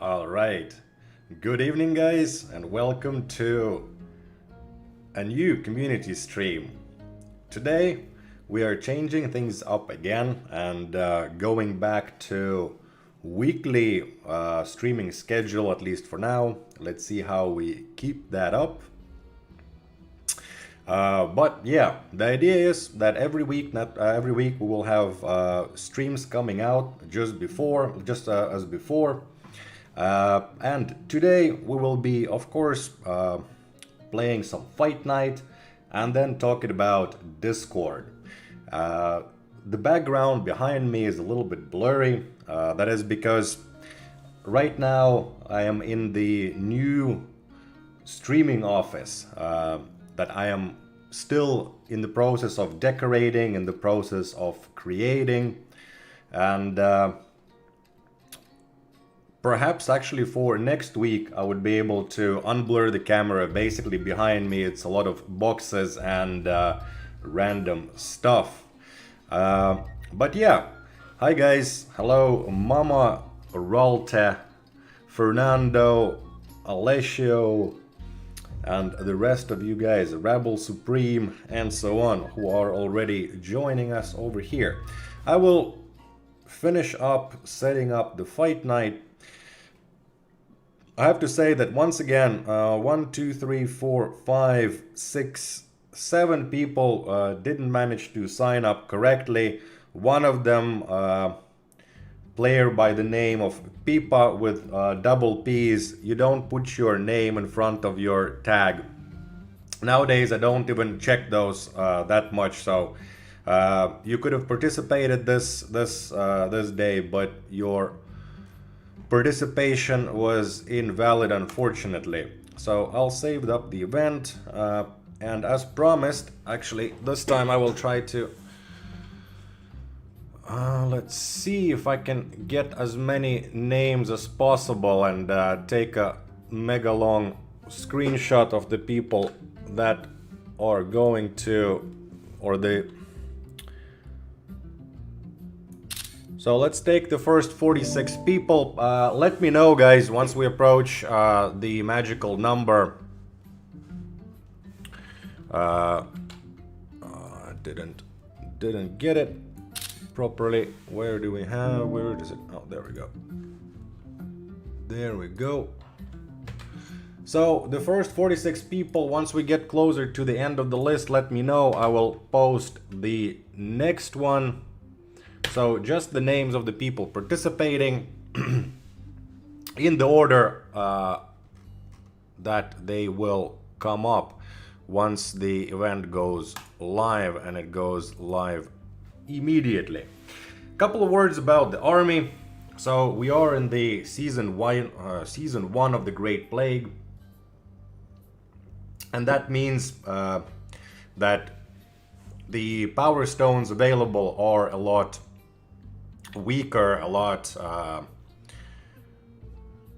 All right. Good evening, guys, and welcome to a new community stream. Today, we are changing things up again and going back to weekly streaming schedule, at least for now. Let's see how we keep that up. But yeah, the idea is that every week, not every week, we will have streams coming out just as before. And today we will be, of course, playing some Fight Night and then talking about Discord. The background behind me is a little bit blurry. That is because right now I am in the new streaming office that I am still in the process of decorating, in the process of creating, and perhaps actually for next week I would be able to unblur the camera. Basically behind me it's a lot of boxes and random stuff. But yeah, hi guys, hello Mama, Ralte, Fernando, Alessio, and the rest of you guys, Rebel Supreme, and so on, who are already joining us over here. I will finish up setting up the Fight Night. I have to say that once again, 1, 2, 3, 4, 5, 6, 7 people didn't manage to sign up correctly. One of them, player by the name of Pipa with double P's. You don't put your name in front of your tag. Nowadays I don't even check those that much, so you could have participated this day, but your participation was invalid, unfortunately. So I'll save up the event, and as promised, actually this time I will try to let's see if I can get as many names as possible and take a mega long screenshot of the people that are going to, or the... So let's take the first 46 people. Let me know, guys, once we approach the magical number. Didn't get it properly. Where do we have? Where is it? Oh, there we go. There we go. So the first 46 people, once we get closer to the end of the list, let me know. I will post the next one. So just the names of the people participating in the order that they will come up once the event goes live, and it goes live immediately. Couple of words about the army. So we are in the season one of the Great Plague, and that means that the power stones available are a lot weaker, a lot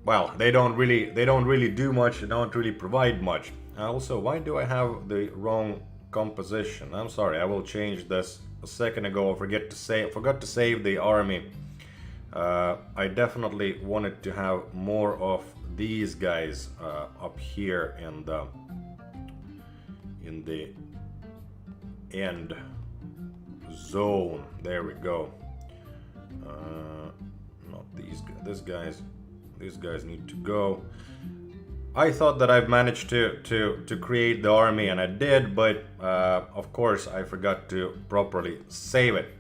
well, they don't really do much, they don't really provide much. Also, why do I have the wrong composition? I'm sorry, I will change this. A second ago I forgot to save the army. I definitely wanted to have more of these guys up here in the end zone. There we go. Not these guys. These guys need to go. I thought that I've managed to create the army, and I did, but of course I forgot to properly save it.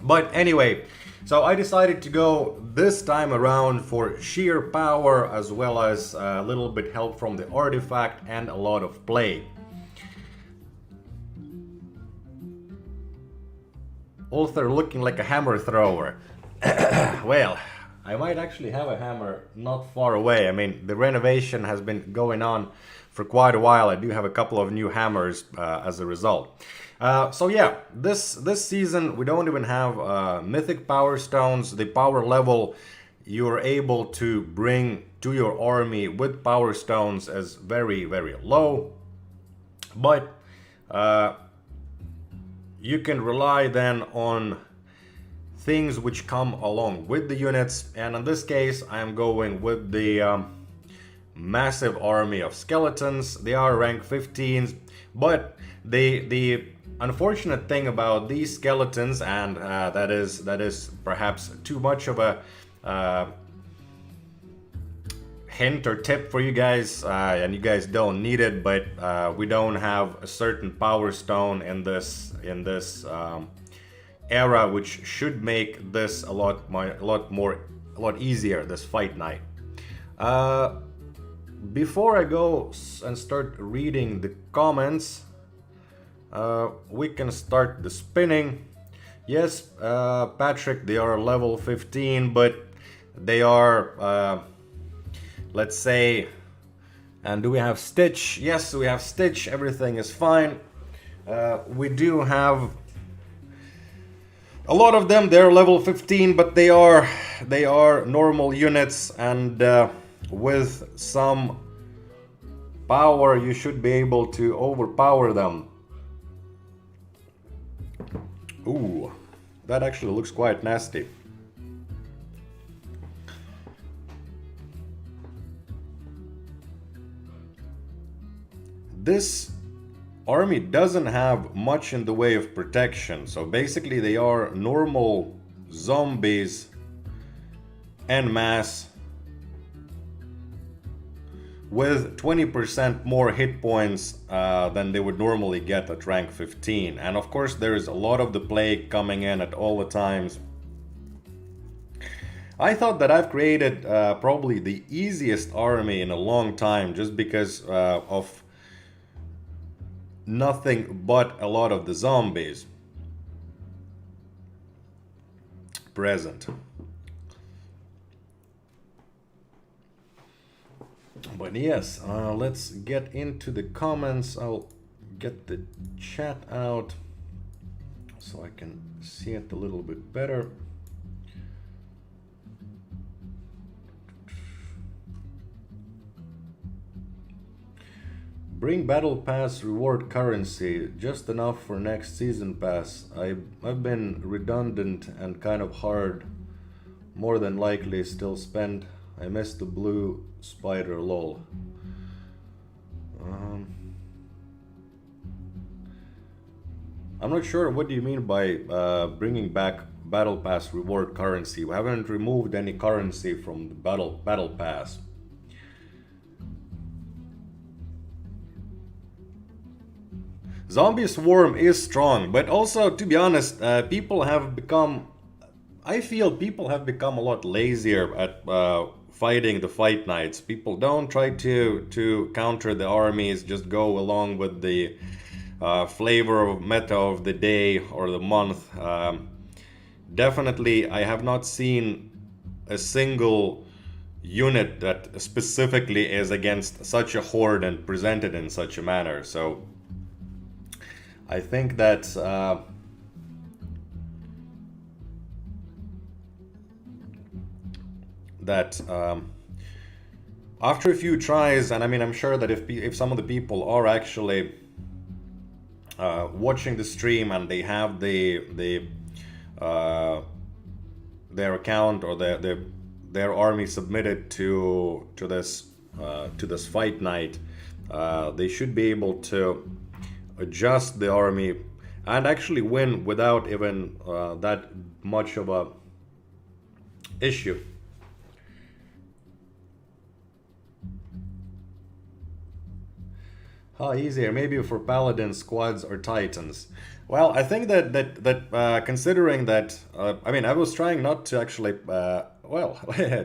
But anyway, so I decided to go this time around for sheer power, as well as a little bit help from the artifact and a lot of play. Ulther looking like a hammer thrower. Well, I might actually have a hammer not far away. I mean, the renovation has been going on for quite a while. I do have a couple of new hammers as a result. So yeah, this season we don't even have mythic power stones. The power level you're able to bring to your army with power stones is very, very low. But you can rely then on things which come along with the units, and in this case I am going with the massive army of skeletons. They are rank 15s, but the unfortunate thing about these skeletons, and that is perhaps too much of a hint or tip for you guys, and you guys don't need it, but we don't have a certain power stone in this era, which should make this a lot easier, this fight night. Before I go and start reading the comments, we can start the spinning. Yes, Patrick, they are level 15, but they are, let's say, and do we have Stitch? Yes, we have Stitch, everything is fine. We do have a lot of them, they're level 15, but they are normal units, and with some power you should be able to overpower them. Ooh, that actually looks quite nasty. This army doesn't have much in the way of protection, so basically they are normal zombies en masse with 20% more hit points than they would normally get at rank 15. And of course there is a lot of the plague coming in at all the times. I thought that I've created probably the easiest army in a long time, just because of nothing but a lot of the zombies present. But yes, let's get into the comments. I'll get the chat out so I can see it a little bit better. Bring battle pass reward currency, just enough for next season pass. I've been redundant and kind of hard. More than likely still spend. I missed the blue spider, lol. I'm not sure what do you mean by bringing back battle pass reward currency. We haven't removed any currency from the battle pass. Zombie Swarm is strong, but also, to be honest, people have become... I feel people have become a lot lazier at fighting the fight nights. People don't try to counter the armies, just go along with the flavor of meta of the day or the month. Definitely, I have not seen a single unit that specifically is against such a horde and presented in such a manner. So I think that after a few tries, and I mean, I'm sure that if some of the people are actually watching the stream and they have their account or their army submitted to this fight night, they should be able to adjust the army and actually win without even that much of a issue. How easier, maybe for paladin squads or titans. Well, I think that considering that, I mean, I was trying not to actually, well,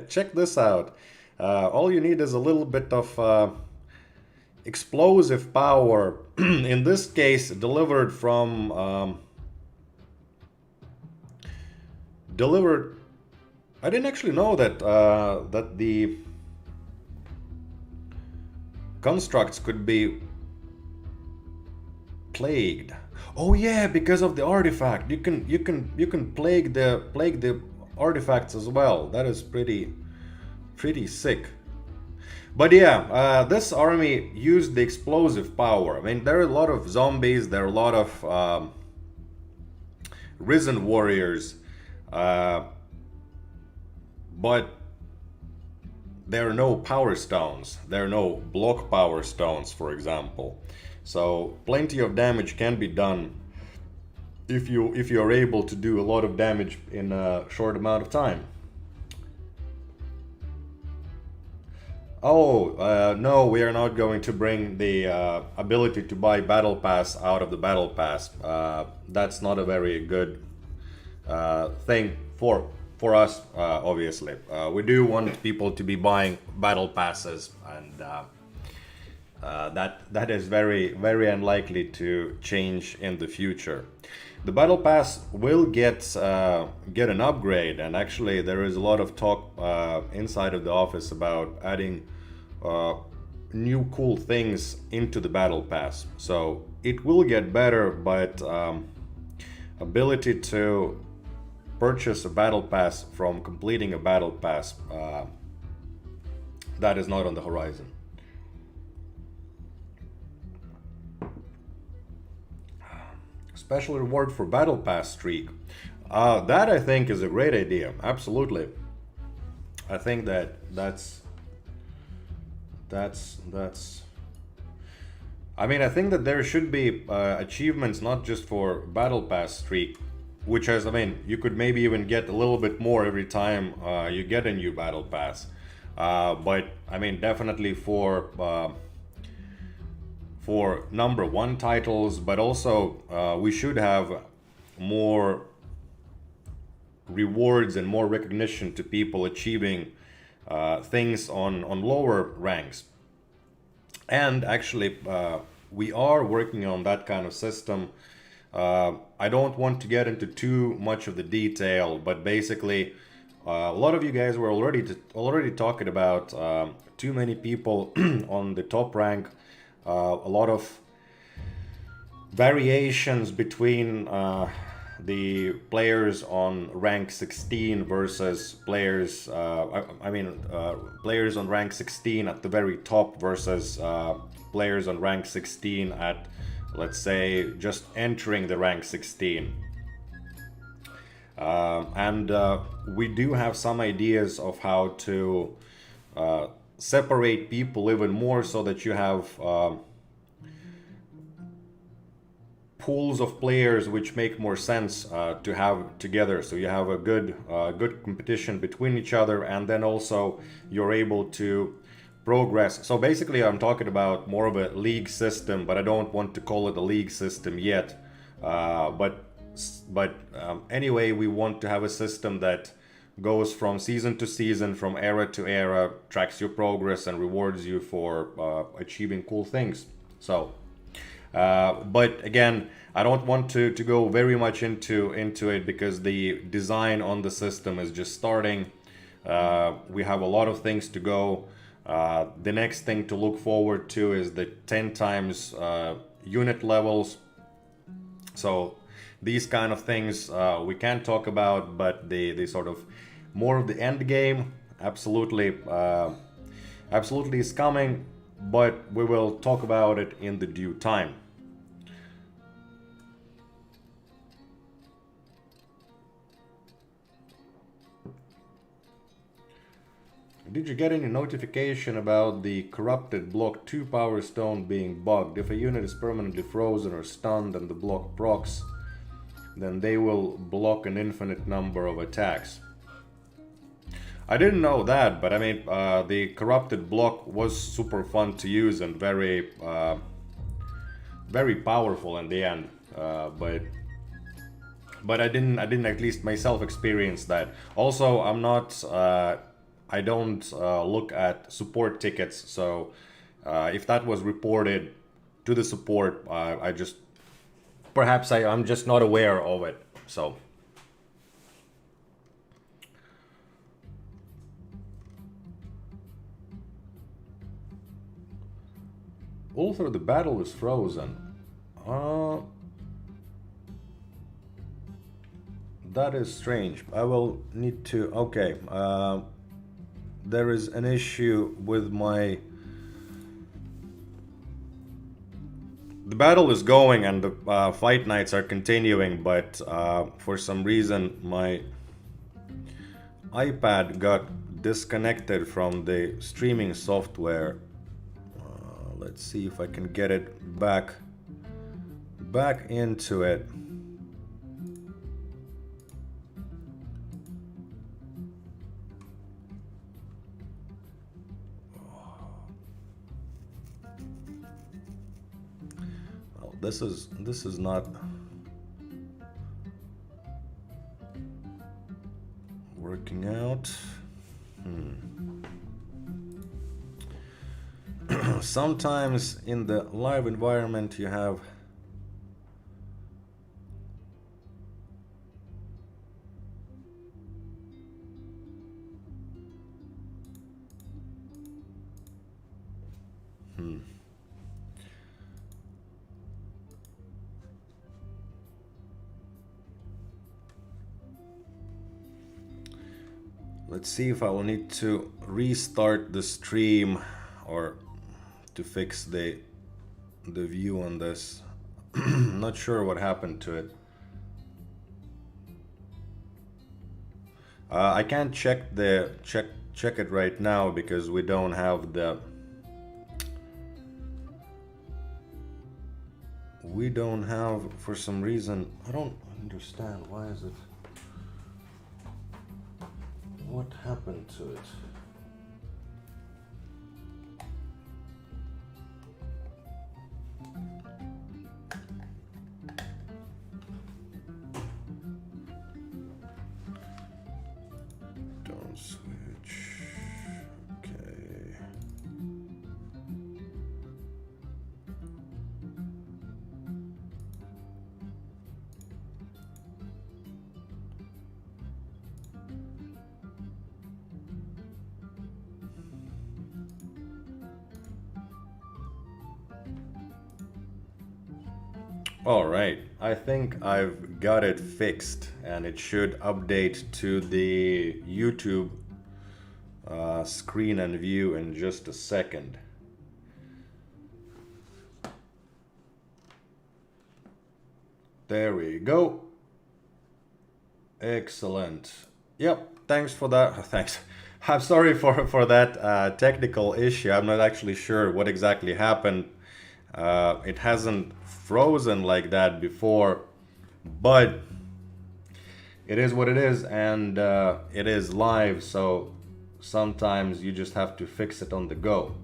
check this out. All you need is a little bit of explosive power, in this case delivered from I didn't actually know that that the constructs could be plagued. Oh yeah, because of the artifact. You can plague the artifacts as well. That is pretty sick. But yeah, this army used the explosive power. I mean, there are a lot of zombies, there are a lot of risen warriors. Uh, but there are no power stones. There are no block power stones, for example. So plenty of damage can be done if you are able to do a lot of damage in a short amount of time. Oh, no, we are not going to bring the ability to buy Battle Pass out of the Battle Pass. That's not a very good thing for us, obviously. We do want people to be buying Battle Passes, and that is very unlikely to change in the future. The Battle Pass will get an upgrade, and actually there is a lot of talk inside of the office about adding uh, new cool things into the Battle Pass. So it will get better, but ability to purchase a Battle Pass from completing a Battle Pass, that is not on the horizon. Special reward for Battle Pass streak. That I think is a great idea. Absolutely. I think that's. I mean, I think that there should be achievements not just for Battle Pass streak, which has, I mean, you could maybe even get a little bit more every time you get a new Battle Pass. But I mean, definitely for number one titles, but also we should have more rewards and more recognition to people achieving things on lower ranks. And actually, we are working on that kind of system. I don't want to get into too much of the detail, but basically, a lot of you guys were already talking about too many people on the top rank, a lot of variations between the players on rank 16 versus players, players on rank 16 at the very top versus players on rank 16 at, let's say, just entering the rank 16. And we do have some ideas of how to separate people even more so that you have pools of players which make more sense to have together. So you have a good competition between each other, and then also you're able to progress. So basically, I'm talking about more of a league system, but I don't want to call it a league system yet. But anyway, we want to have a system that goes from season to season, from era to era, tracks your progress and rewards you for achieving cool things. So, but again, I don't want to go very much into it because the design on the system is just starting. We have a lot of things to go. The next thing to look forward to is the 10 times unit levels. So these kind of things we can talk about, but the sort of more of the end game absolutely is coming, but we will talk about it in the due time. Did you get any notification about the corrupted block 2 power stone being bugged? If a unit is permanently frozen or stunned and the block procs, then they will block an infinite number of attacks. I didn't know that, but I mean, the corrupted block was super fun to use and very powerful in the end. But I didn't at least myself experience that. Also, I don't look at support tickets, so if that was reported to the support, I'm just not aware of it. So. Ulther, the battle is frozen. That is strange. I will need to. Okay. There is an issue with my. The battle is going and the fight nights are continuing, but for some reason my iPad got disconnected from the streaming software. Let's see if I can get it back into it. Well, this is not working out. Sometimes in the live environment you have Let's see if I will need to restart the stream or to fix the view on this. Not sure what happened to it. I can't check it right now because we don't have the for some reason. I don't understand why is it. What happened to it? Don't switch. Okay. All right, I think I've got it fixed and it should update to the YouTube screen and view in just a second. There we go. Excellent. Yep, thanks for that. Thanks. I'm sorry for that technical issue. I'm not actually sure what exactly happened. It hasn't frozen like that before, but it is what it is, and it is live, so sometimes you just have to fix it on the go.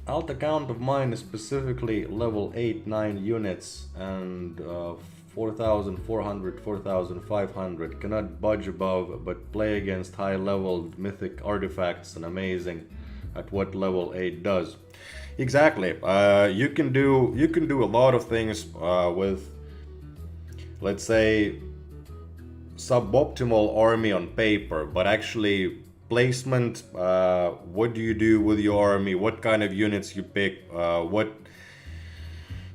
Alt account of mine is specifically level 8-9 units and 4,400, 4,500. Cannot budge above, but play against high level mythic artifacts and amazing at what level 8 does. Exactly. You can do a lot of things with, let's say, suboptimal army on paper, but actually placement, what do you do with your army, what kind of units you pick, what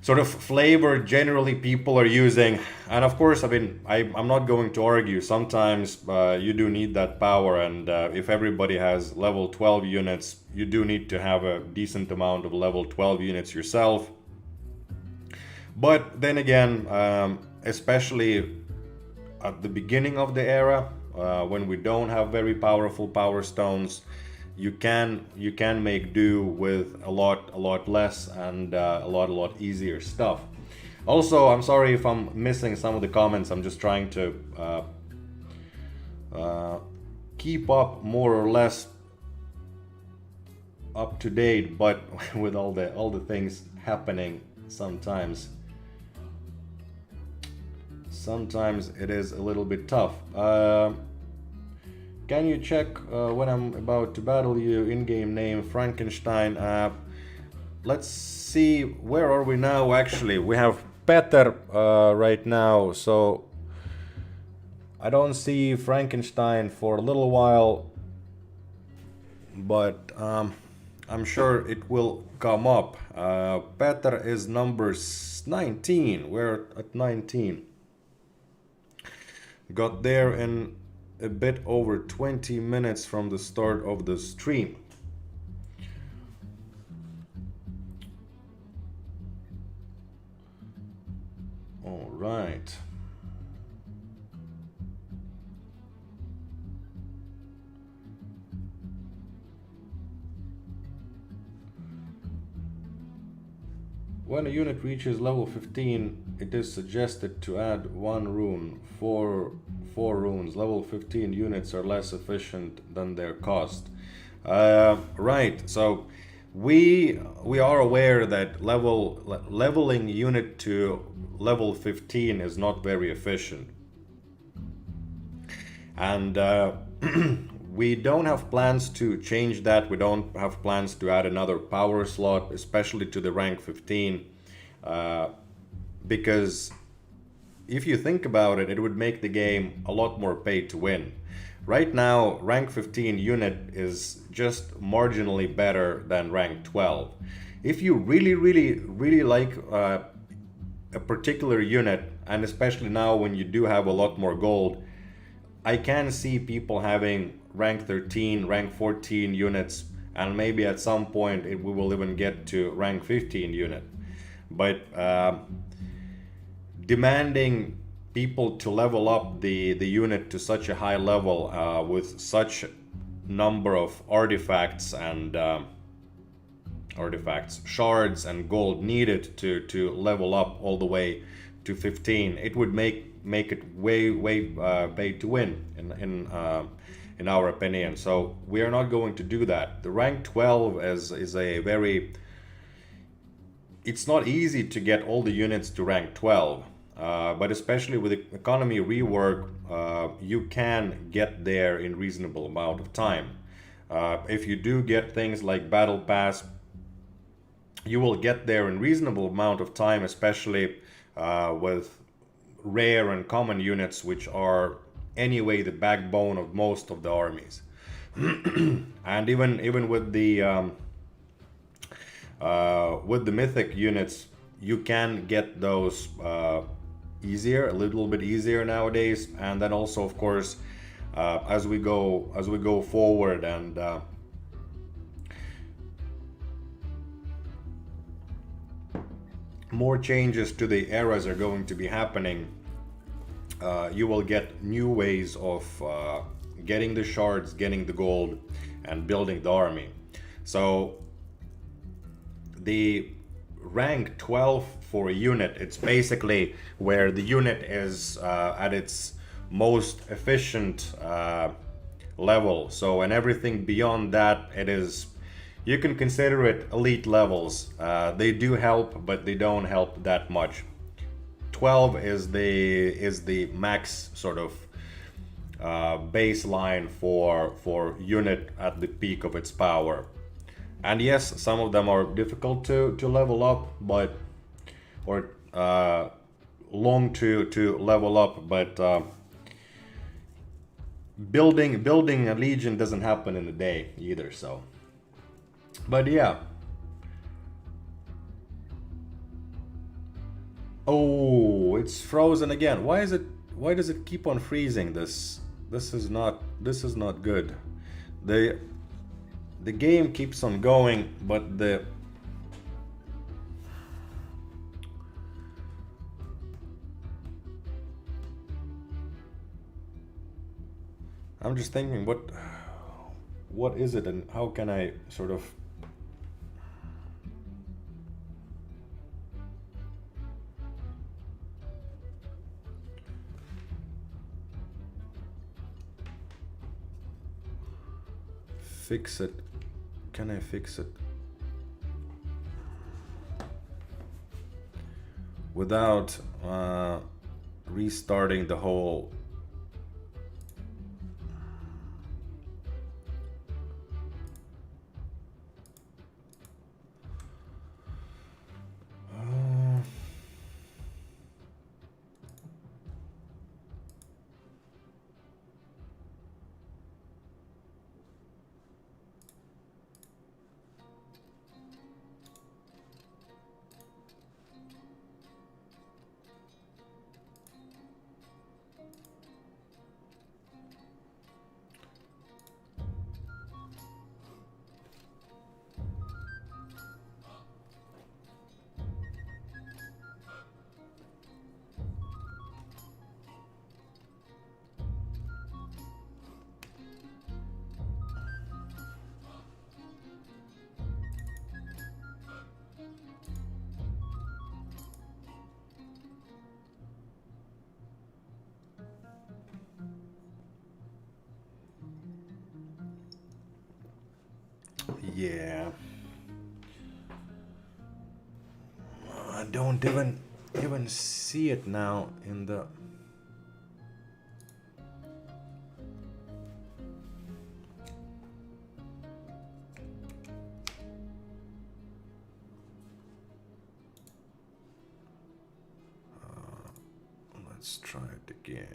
sort of flavor generally people are using. And of course, I mean, I'm not going to argue, sometimes you do need that power, and if everybody has level 12 units, you do need to have a decent amount of level 12 units yourself. But then again, especially at the beginning of the era, when we don't have very powerful power stones, you can make do with a lot less and a lot easier stuff. Also, I'm sorry if I'm missing some of the comments. I'm just trying to keep up more or less up to date, but with all the things happening, sometimes it is a little bit tough. Can you check when I'm about to battle you? In-game name Frankenstein. Let's see, where are we now? Actually, we have Peter right now, so I don't see Frankenstein for a little while, but I'm sure it will come up. Peter is number 19. We're at 19. Got there in a bit over 20 minutes from the start of the stream. All right. When a unit reaches level 15, it is suggested to add one rune for 4 runes. Level 15 units are less efficient than their cost. Right, so we are aware that leveling unit to level 15 is not very efficient. And we don't have plans to change that. We don't have plans to add another power slot, especially to the rank 15, because if you think about it, it would make the game a lot more pay to win. Right now, rank 15 unit is just marginally better than rank 12. If you really like a particular unit, and especially now when you do have a lot more gold, I can see people having rank 13, rank 14 units, and maybe at some point we will even get to rank 15 unit. But demanding people to level up the unit to such a high level with such number of artifacts and shards and gold needed to level up all the way to 15, it would make it way pay to win in our opinion. So we are not going to do that. The rank 12 is a very, it's not easy to get all the units to rank 12, but especially with the economy rework, you can get there in reasonable amount of time. If you do get things like battle pass, you will get there in reasonable amount of time, especially with rare and common units, which are anyway the backbone of most of the armies. And even with the mythic units, you can get those easier, a little bit easier nowadays. And then also, of course, as we go forward and more changes to the eras are going to be happening, you will get new ways of getting the shards, getting the gold, and building the army. So the rank 12 for a unit, it's basically where the unit is at its most efficient level. So, and everything beyond that, it is, you can consider it elite levels. They do help, but they don't help that much. 12 is the max sort of baseline for unit at the peak of its power. And yes, some of them are difficult to level up, but or long to level up, but building a legion doesn't happen in a day either. So, but yeah. Oh, it's frozen again. Why does it keep on freezing? This is not good. The game keeps on going, but I'm just thinking, what is it, and how can I sort of fix it? Can I fix it without restarting the whole? yeah. I don't even see it now in the. Let's try it again.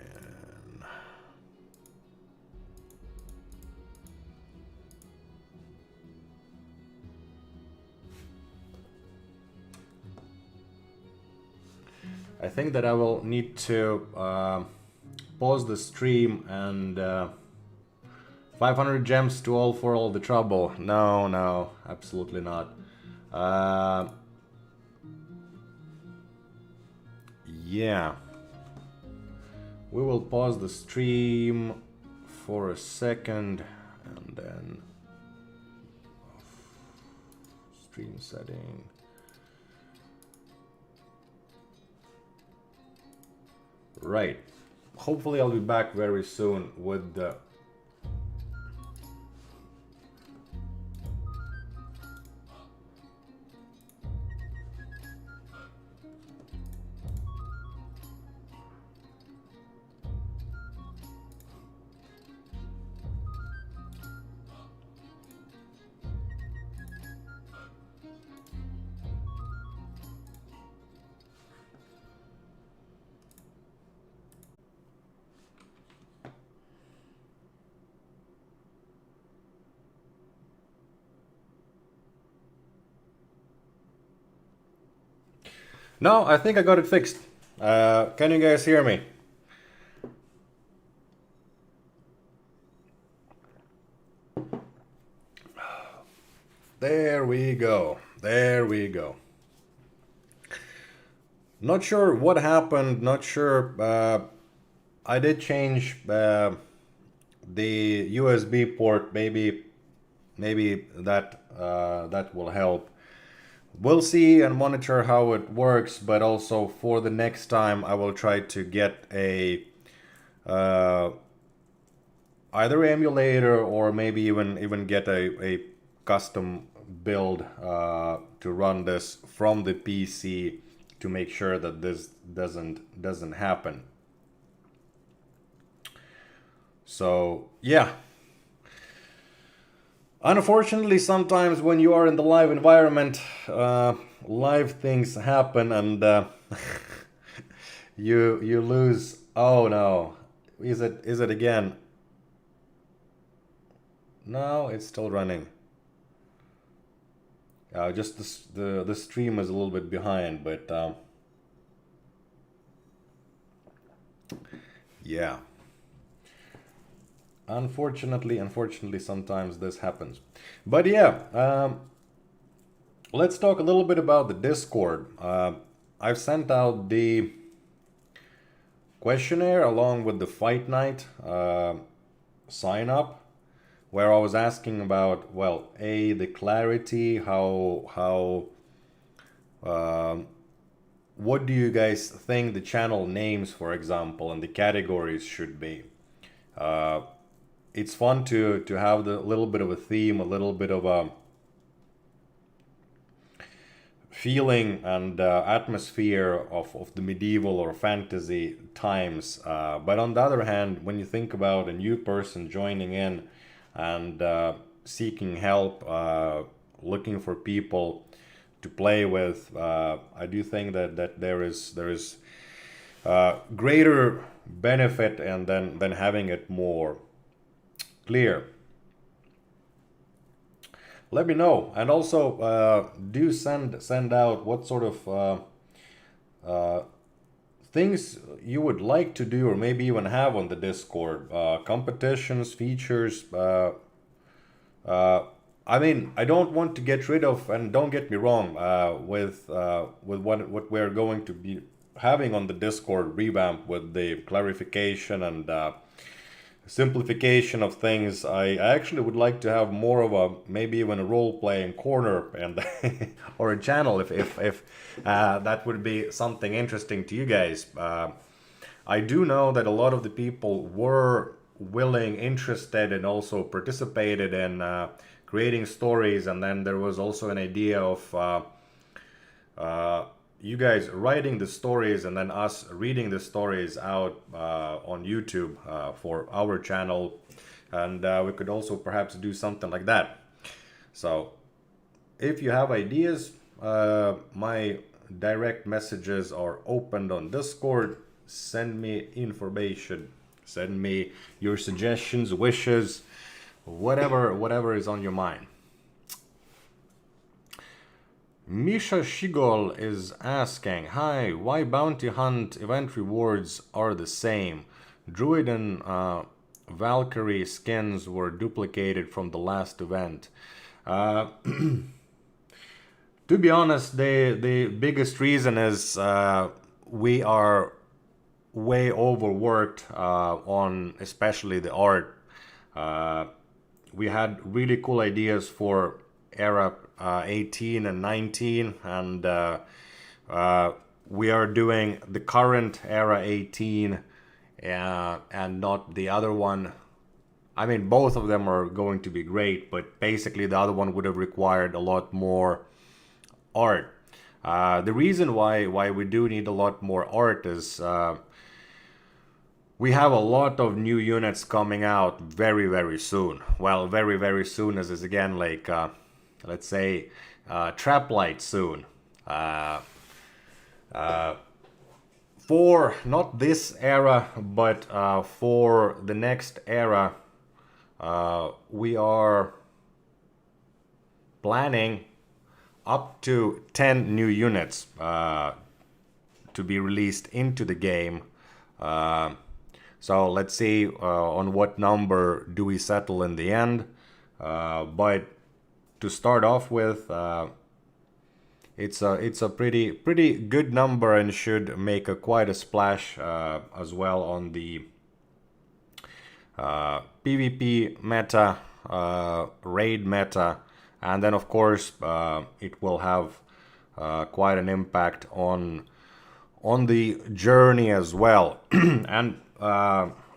I think that I will need to pause the stream and 500 gems to all for all the trouble. No, no, absolutely not. Yeah. We will pause the stream for a second and then stream setting. Right. Hopefully I'll be back very soon with the No, I think I got it fixed. Can you guys hear me? There we go. There we go. Not sure what happened. Not sure. I did change the USB port. Maybe that will help. We'll see and monitor how it works, but also for the next time I will try to get a either emulator or maybe even get a custom build to run this from the PC to make sure that this doesn't happen. So yeah. Unfortunately, sometimes when you are in the live environment, live things happen and you lose. Oh no, is it again? No, it's still running. Just the stream is a little bit behind, but yeah. Unfortunately, sometimes this happens. But yeah, let's talk a little bit about the Discord. I've sent out the questionnaire along with the Fight Night sign up, where I was asking about, well, the clarity, how what do you guys think the channel names, for example, and the categories should be. It's fun to have the little bit of a theme, a little bit of a feeling and atmosphere of the medieval or fantasy times. But on the other hand, when you think about a new person joining in and seeking help, looking for people to play with, I do think that there is greater benefit and than having it more clear. Let me know, and also do send out what sort of things you would like to do or maybe even have on the Discord. Competitions, features. I mean, I don't want to get rid of, and don't get me wrong, with what we're going to be having on the Discord revamp with the clarification and simplification of things. I actually would like to have more of a, maybe even a role-playing corner and or a channel if that would be something interesting to you guys. I do know that a lot of the people were willing, interested, and also participated in creating stories, and then there was also an idea of you guys writing the stories and then us reading the stories out on YouTube for our channel, and we could also perhaps do something like that. So if you have ideas, my direct messages are opened on Discord. Send me information, send me your suggestions, wishes, whatever is on your mind. Misha Shigol is asking, hi, why bounty hunt event rewards are the same? Druid and Valkyrie skins were duplicated from the last event. To be honest, the biggest reason is we are way overworked on especially the art. We had really cool ideas for era 18 and 19, and we are doing the current era 18 and not the other one. I mean, both of them are going to be great, but basically the other one would have required a lot more art. The reason why we do need a lot more art is we have a lot of new units coming out very soon. Well, very soon is again like let's say trap light soon. For not this era, but for the next era, we are planning up to 10 new units to be released into the game. So let's see on what number do we settle in the end. But to start off with, it's a pretty good number and should make quite a splash as well on the PvP meta, raid meta, and then of course it will have quite an impact on the journey as well. And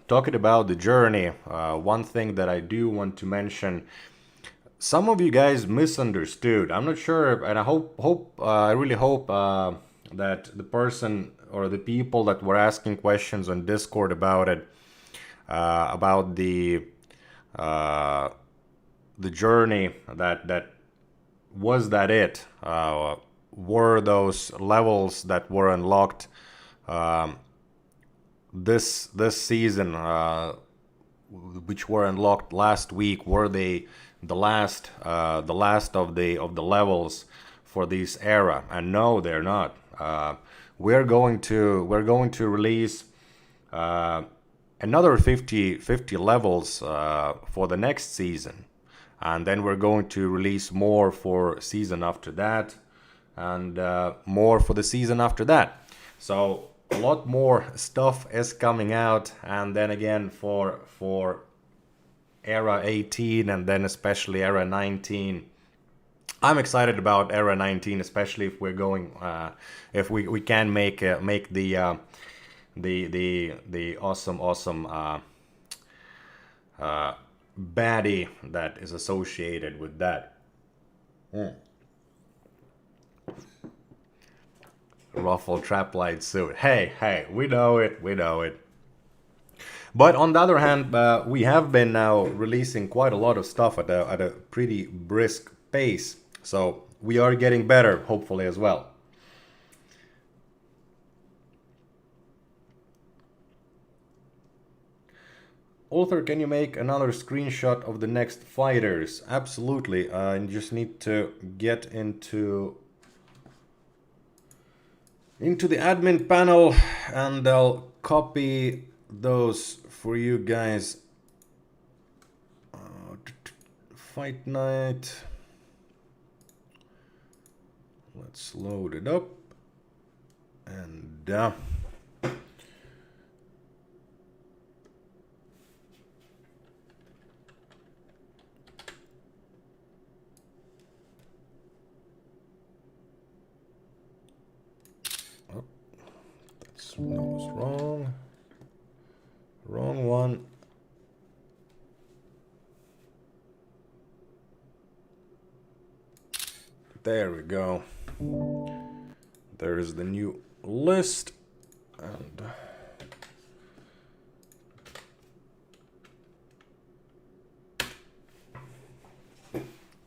talking about the journey, one thing that I do want to mention, some of you guys misunderstood. I'm not sure, and I really hope that the person or the people that were asking questions on Discord about it, about the journey, that was that it? Were those levels that were unlocked this season, which were unlocked last week, were they the last of the levels for this era? And no, they're not. We're going to release another 50 levels for the next season, and then we're going to release more for season after that, and more for the season after that. So a lot more stuff is coming out, and then again for era 18 and then especially era 19. I'm excited about era 19, especially if we're going if we can make the awesome baddie that is associated with that. Ruffle trap light suit. Hey, we know it. But on the other hand, we have been now releasing quite a lot of stuff at a pretty brisk pace. So we are getting better, hopefully, as well. Ulther, can you make another screenshot of the next fighters? Absolutely. I just need to get into the admin panel, and I'll copy those for you guys. Fight night. Let's load it up. And that was wrong. Wrong one. There we go. There is the new list, and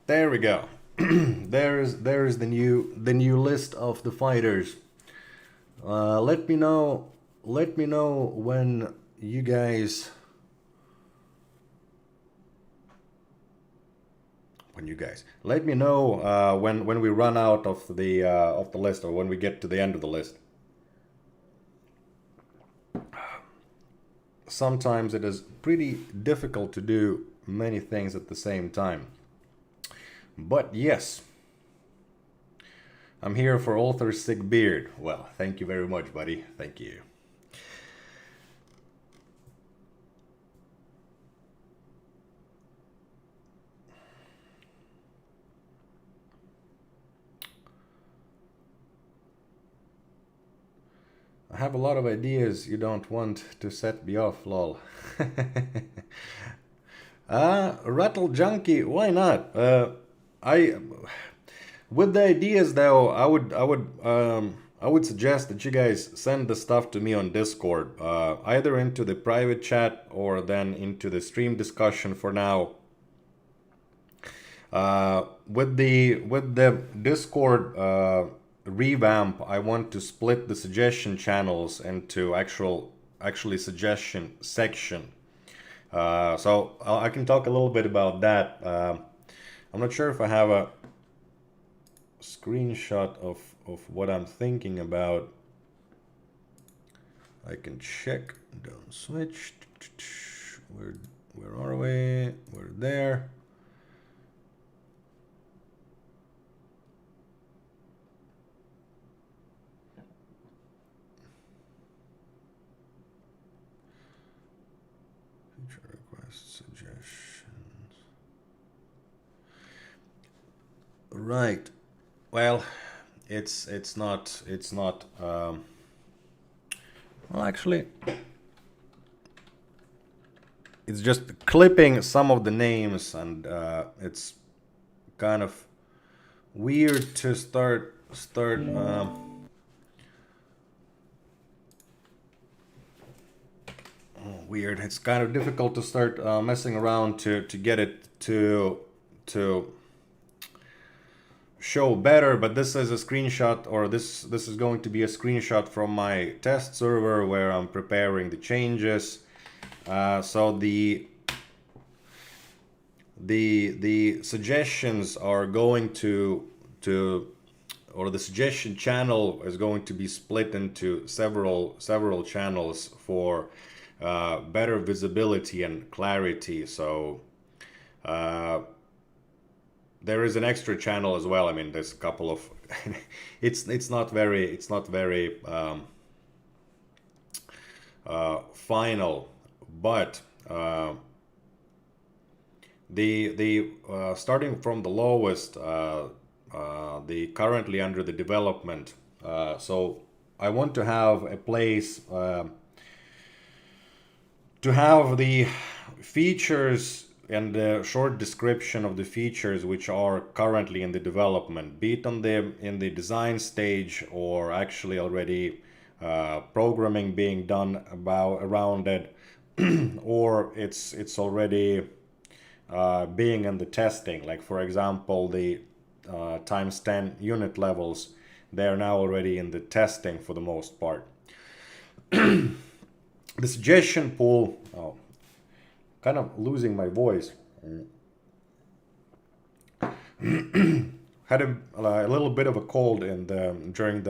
there we go. there is the new list of the fighters. Let me know when you guys let me know when we run out of the list, or when we get to the end of the list. Sometimes it is pretty difficult to do many things at the same time. But yes, I'm here for Ulther's sick beard. Well, thank you very much, buddy. Thank you. I have a lot of ideas. You don't want to set me off, lol. Rattle Junkie, why not? With the ideas though, I would suggest that you guys send the stuff to me on Discord, either into the private chat or then into the stream discussion for now. With the Discord revamp, I want to split the suggestion channels into actually suggestion section. So I can talk a little bit about that. I'm not sure if I have a screenshot of what I'm thinking about. I can check. Don't switch. Where are we? We're there. Feature request suggestions. Right. Well, it's not well, actually it's just clipping some of the names, and it's kind of weird to start weird. It's kind of difficult to start messing around to get it to show better, but this is a screenshot, or this is going to be a screenshot from my test server where I'm preparing the changes. So the suggestions are going to or the suggestion channel is going to be split into several channels for better visibility and clarity. So there is an extra channel as well. I mean, there's a couple of it's not very final, but the starting from the lowest, the currently under the development. So I want to have a place to have the features and the short description of the features which are currently in the development, be it in the design stage, or actually already programming being done around it, or it's already being in the testing. Like for example, the times 10 unit levels, they are now already in the testing for the most part. The suggestion pool, kind of losing my voice. Had a little bit of a cold during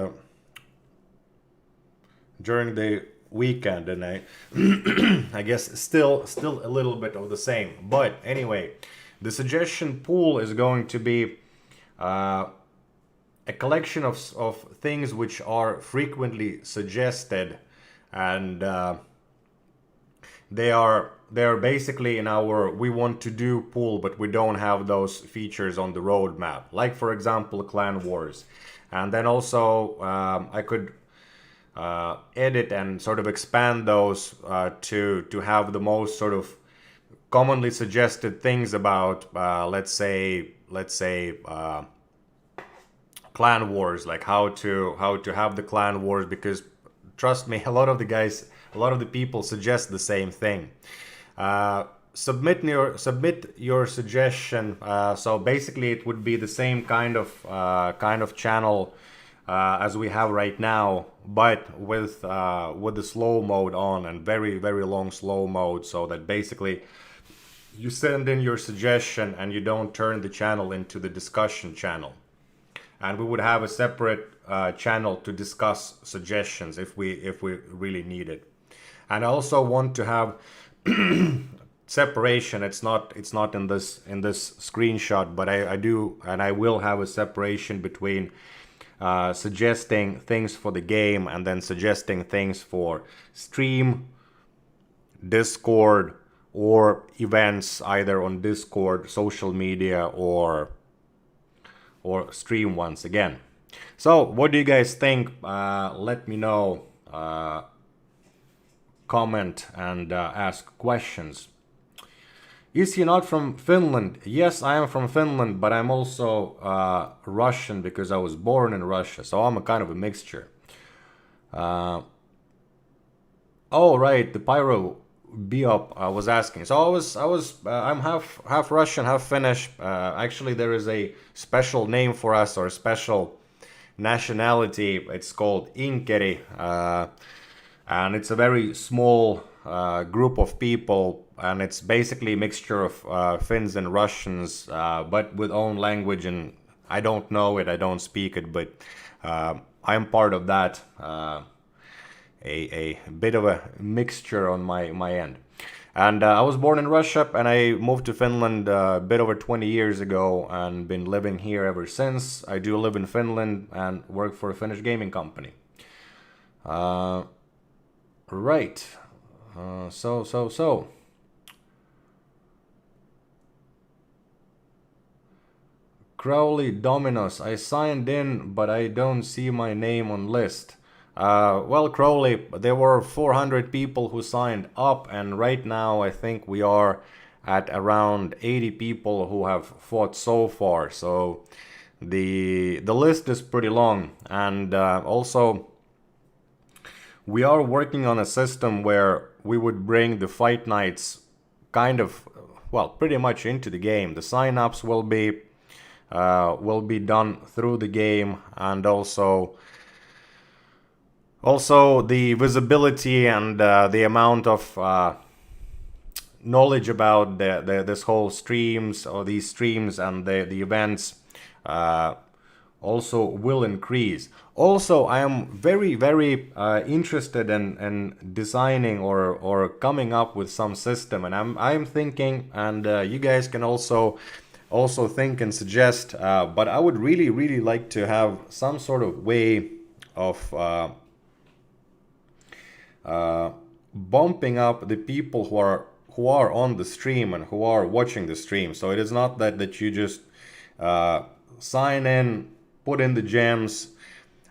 the weekend, and I guess still a little bit of the same. But anyway, the suggestion pool is going to be a collection of things which are frequently suggested, and they are basically in our we want to do pool, but we don't have those features on the roadmap. Like for example, Clan Wars, and then also I could edit and sort of expand those to have the most sort of commonly suggested things about let's say clan wars, like how to have the clan wars, because trust me, a lot of the people suggest the same thing. Uh, submit your suggestion. So basically, it would be the same kind of channel as we have right now, but with the slow mode on, and very long slow mode, so that basically you send in your suggestion and you don't turn the channel into the discussion channel. And we would have a separate channel to discuss suggestions if we really need it. And I also want to have separation. It's not in this screenshot, but I do, and I will have a separation between suggesting things for the game and then suggesting things for stream, Discord, or events either on Discord, social media, or stream once again. So what do you guys think? Let me know. Comment and ask questions. Is he not from Finland? Yes, I am from Finland, but I'm also Russian because I was born in Russia, so I'm a kind of a mixture. Oh right, the Pyro Biop was asking. So I'm half Russian, half Finnish. Actually, there is a special name for us, or a special nationality. It's called Inkeri, and it's a very small group of people, and it's basically a mixture of Finns and Russians, but with own language. And I don't know it, I don't speak it, but I'm part of that. A bit of a mixture on my end. And I was born in Russia, and I moved to Finland a bit over 20 years ago, and been living here ever since. I do live in Finland and work for a Finnish gaming company. Right. So. Crowley Dominos. I signed in, but I don't see my name on list. Well, Crowley, there were 400 people who signed up, and right now I think we are at around 80 people who have fought so far. So the list is pretty long, and also we are working on a system where we would bring the fight nights kind of, well, pretty much into the game. The sign-ups will be done through the game, and also the visibility and the amount of knowledge about this whole streams, or these streams and the events also will increase. Also, I am very interested in designing or coming up with some system, and I'm thinking, and you guys can also think and suggest, but I would really like to have some sort of way of bumping up the people who are on the stream and who are watching the stream. So it is not that you just sign in, put in the gems,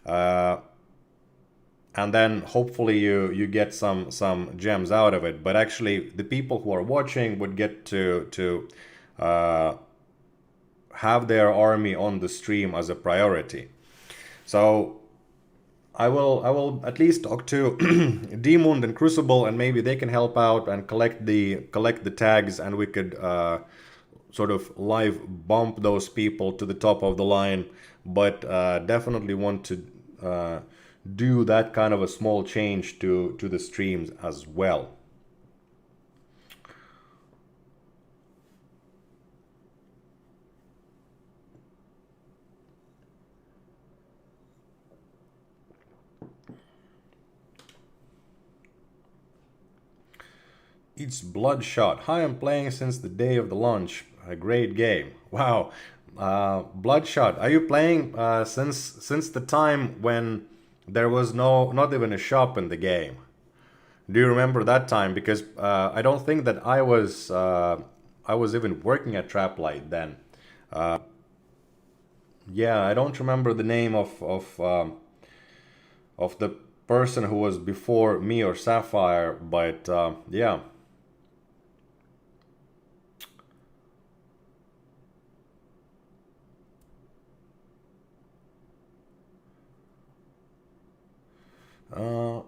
and then hopefully you get some gems out of it. But actually, the people who are watching would get to have their army on the stream as a priority. So I will at least talk to Demund and Crucible, and maybe they can help out and collect the tags, and we could sort of live bump those people to the top of the line. But definitely want to do that kind of a small change to the streams as well. It's Bloodshot. Hi, I'm playing since the day of the launch. A great game. Wow. Bloodshot, are you playing since the time when there was not even a shop in the game? Do you remember that time? Because I don't think that I was even working at Traplight then. Yeah, I don't remember the name of the person who was before me or Sapphire, but yeah. Uh,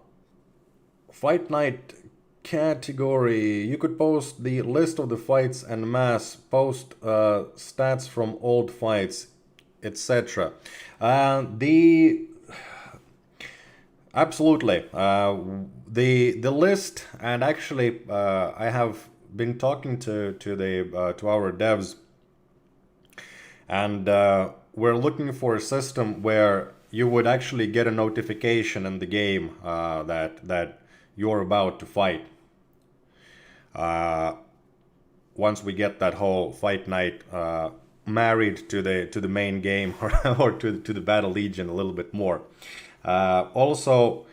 Fight night category. You could post the list of the fights and mass, post stats from old fights, etc. The Absolutely. The list, and actually, I have been talking to our devs, and we're looking for a system where you would actually get a notification in the game that you're about to fight. Uh, Once we get that whole fight night married to the main game or to the Battle Legion a little bit more. Also,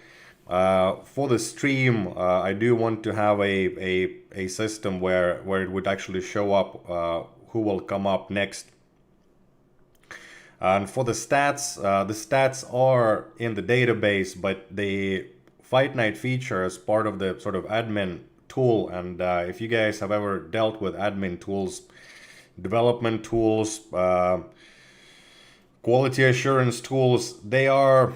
for the stream, I do want to have a system where it would actually show up who will come up next. And for the stats are in the database, but the Fight Night feature is part of the sort of admin tool. And if you guys have ever dealt with admin tools, development tools, quality assurance tools, they're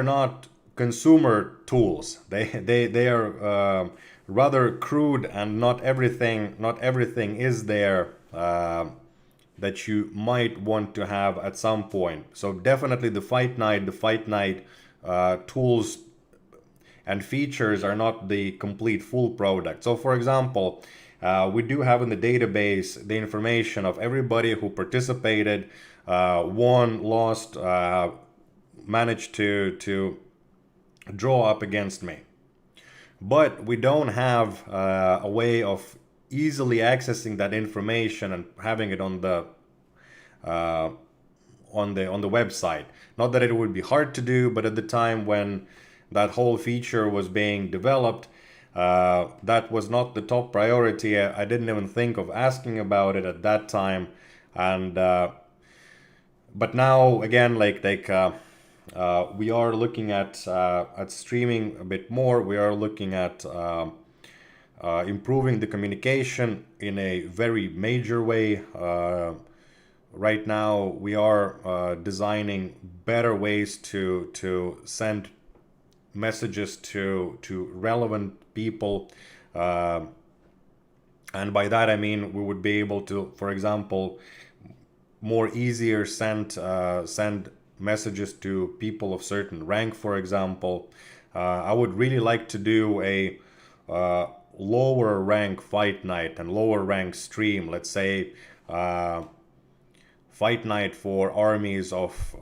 not consumer tools. They are rather crude, and not everything is there that you might want to have at some point. So definitely the Fight Night tools and features are not the complete full product. So for example, we do have in the database the information of everybody who participated, won, lost, managed to draw up against me. But we don't have a way of easily accessing that information and having it on the website. Not that it would be hard to do, but at the time when that whole feature was being developed, that was not the top priority. I didn't even think of asking about it at that time, and but now again, we are looking at streaming a bit more. We are looking at improving the communication in a very major way. Right now, we are designing better ways to send messages to relevant people, and by that I mean we would be able to, for example, more easier send messages to people of certain rank. For example, I would really like to do a lower rank fight night and lower rank stream. Let's say fight night for armies of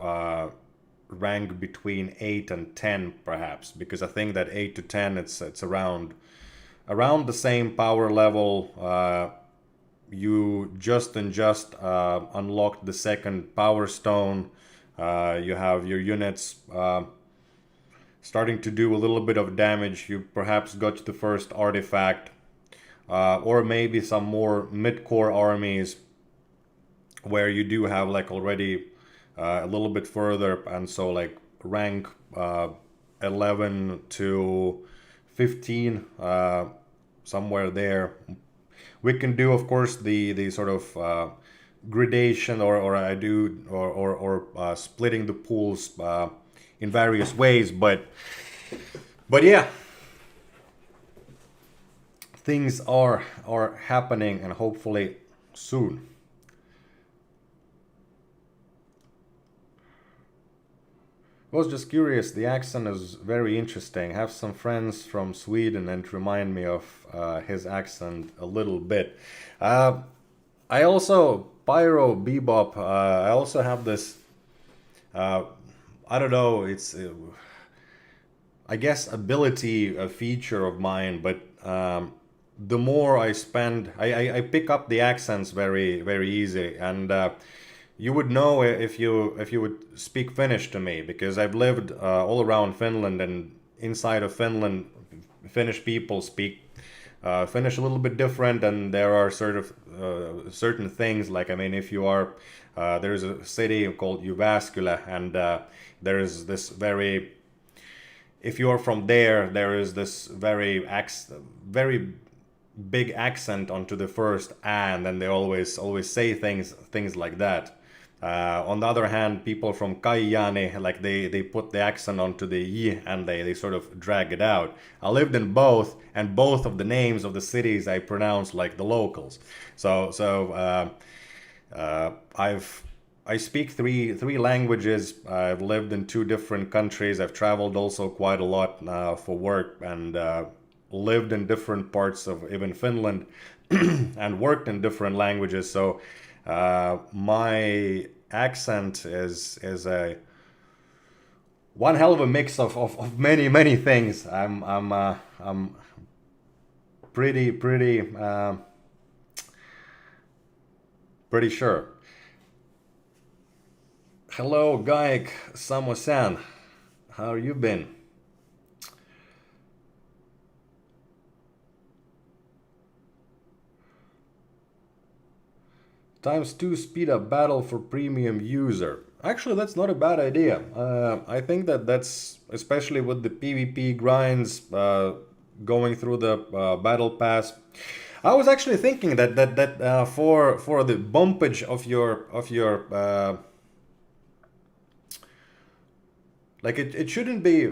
rank between 8 and 10 perhaps, because I think that 8 to 10 it's around the same power level. You just unlocked the second power stone. You have your units starting to do a little bit of damage. You perhaps got the first artifact, or maybe some more mid-core armies where you do have already a little bit further, and so rank 11 to 15, somewhere there. We can do, of course, the sort of gradation, or splitting the pools in various ways, but yeah, things are happening, and hopefully soon. I was just curious, the accent is very interesting. I have some friends from Sweden and remind me of his accent a little bit. I also, Pyro Bebop, I also have this, I don't know, it's, I guess, ability, a feature of mine, but the more I spend, I pick up the accents very, very easy, and you would know if you would speak Finnish to me, because I've lived all around Finland, and inside of Finland, Finnish people speak Finnish a little bit different, and there are certain things, like, I mean, if you are there's a city called Jyväskylä, and there is this very, if you are from there is this very big accent onto the first and then they always say things like that. On the other hand, people from Kajaani, like they put the accent onto the y and they sort of drag it out. I lived in both, and both of the names of the cities I pronounce like the locals. I've I speak three languages. I've lived in two different countries. I've traveled also quite a lot for work, and lived in different parts of even Finland and worked in different languages. So my accent is a one hell of a mix of many things. I'm pretty pretty sure. Hello, Gaik Samosan. How you been? Times 2 speed up battle for premium user. Actually, that's not a bad idea. I think that that's especially with the PvP grinds going through the battle pass. I was actually thinking that for the bumpage of your like it shouldn't be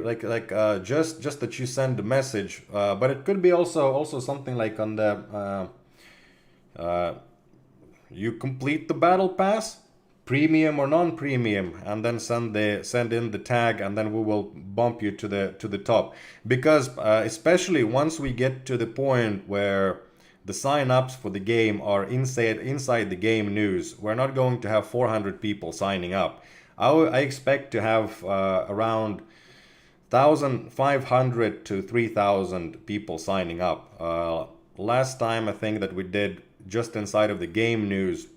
just that you send a message, but it could be also something like on the you complete the battle pass, premium or non-premium, and then send in the tag, and then we will bump you to the top. Because especially once we get to the point where the sign-ups for the game are inside the game news, we're not going to have 400 people signing up. I expect to have around 1,500 to 3,000 people signing up. Last time I think that we did just inside of the game news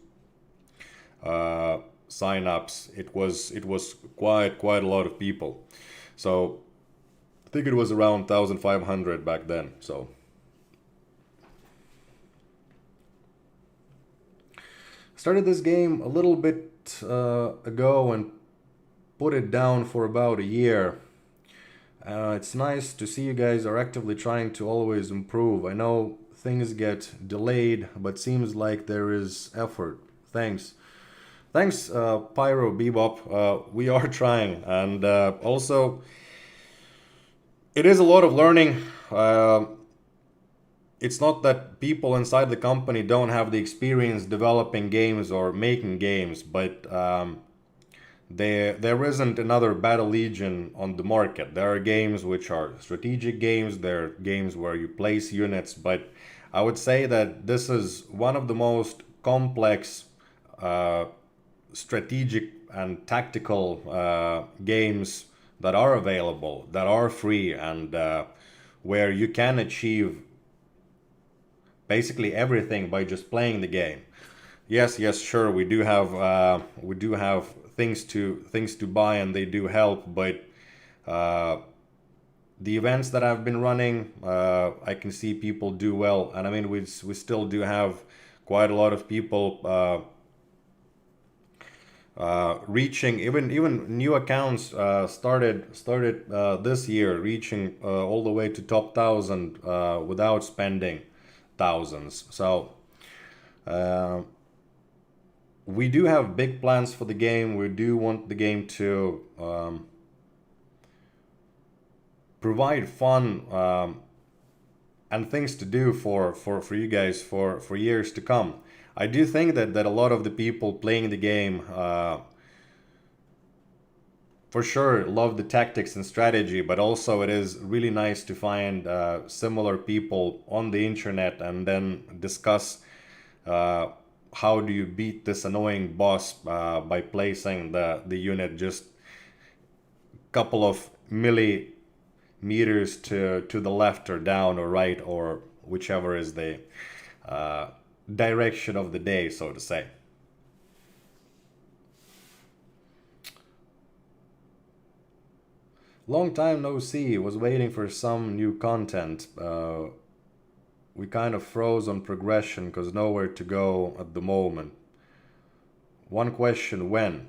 sign-ups, it was quite a lot of people. So I think it was around 1,500 back then. So started this game a little bit ago and put it down for about a year. It's nice to see you guys are actively trying to always improve. I know things get delayed, but seems like there is effort. Thanks. Thanks, Pyro Bebop. We are trying, and also it is a lot of learning. It's not that people inside the company don't have the experience developing games or making games, but there isn't another Battle Legion on the market. There are games which are strategic games, there are games where you place units, but I would say that this is one of the most complex strategic and tactical games that are available, that are free, and where you can achieve basically everything by just playing the game. Yes, sure, we do have things to buy, and they do help, but the events that I've been running, I can see people do well, and I mean we still do have quite a lot of people reaching even new accounts started this year, reaching all the way to top 1,000 without spending thousands. So we do have big plans for the game. We do want the game to provide fun and things to do for you guys for years to come. I do think that a lot of the people playing the game for sure love the tactics and strategy, but also it is really nice to find similar people on the internet and then discuss how do you beat this annoying boss by placing the unit just couple of millimeters to the left or down or right, or whichever is the direction of the day, so to say. Long time no see. Was waiting for some new content. We kind of froze on progression because nowhere to go at the moment. One question: when?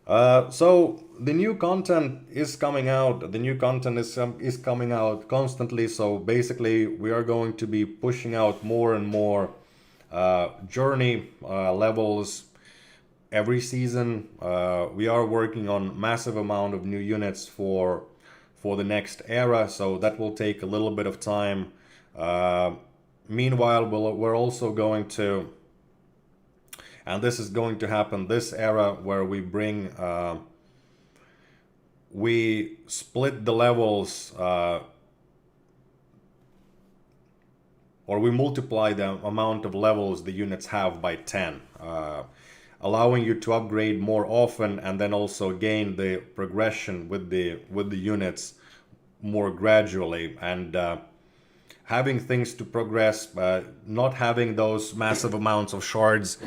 So the new content is coming out. The new content is coming out constantly. So basically, we are going to be pushing out more and more journey levels, every season. We are working on massive amount of new units for the next era, so that will take a little bit of time. Meanwhile, we're also going to, and this is going to happen this era, where we split the levels, or we multiply the amount of levels the units have by 10, allowing you to upgrade more often, and then also gain the progression with the units more gradually, and having things to progress, not having those massive amounts of shards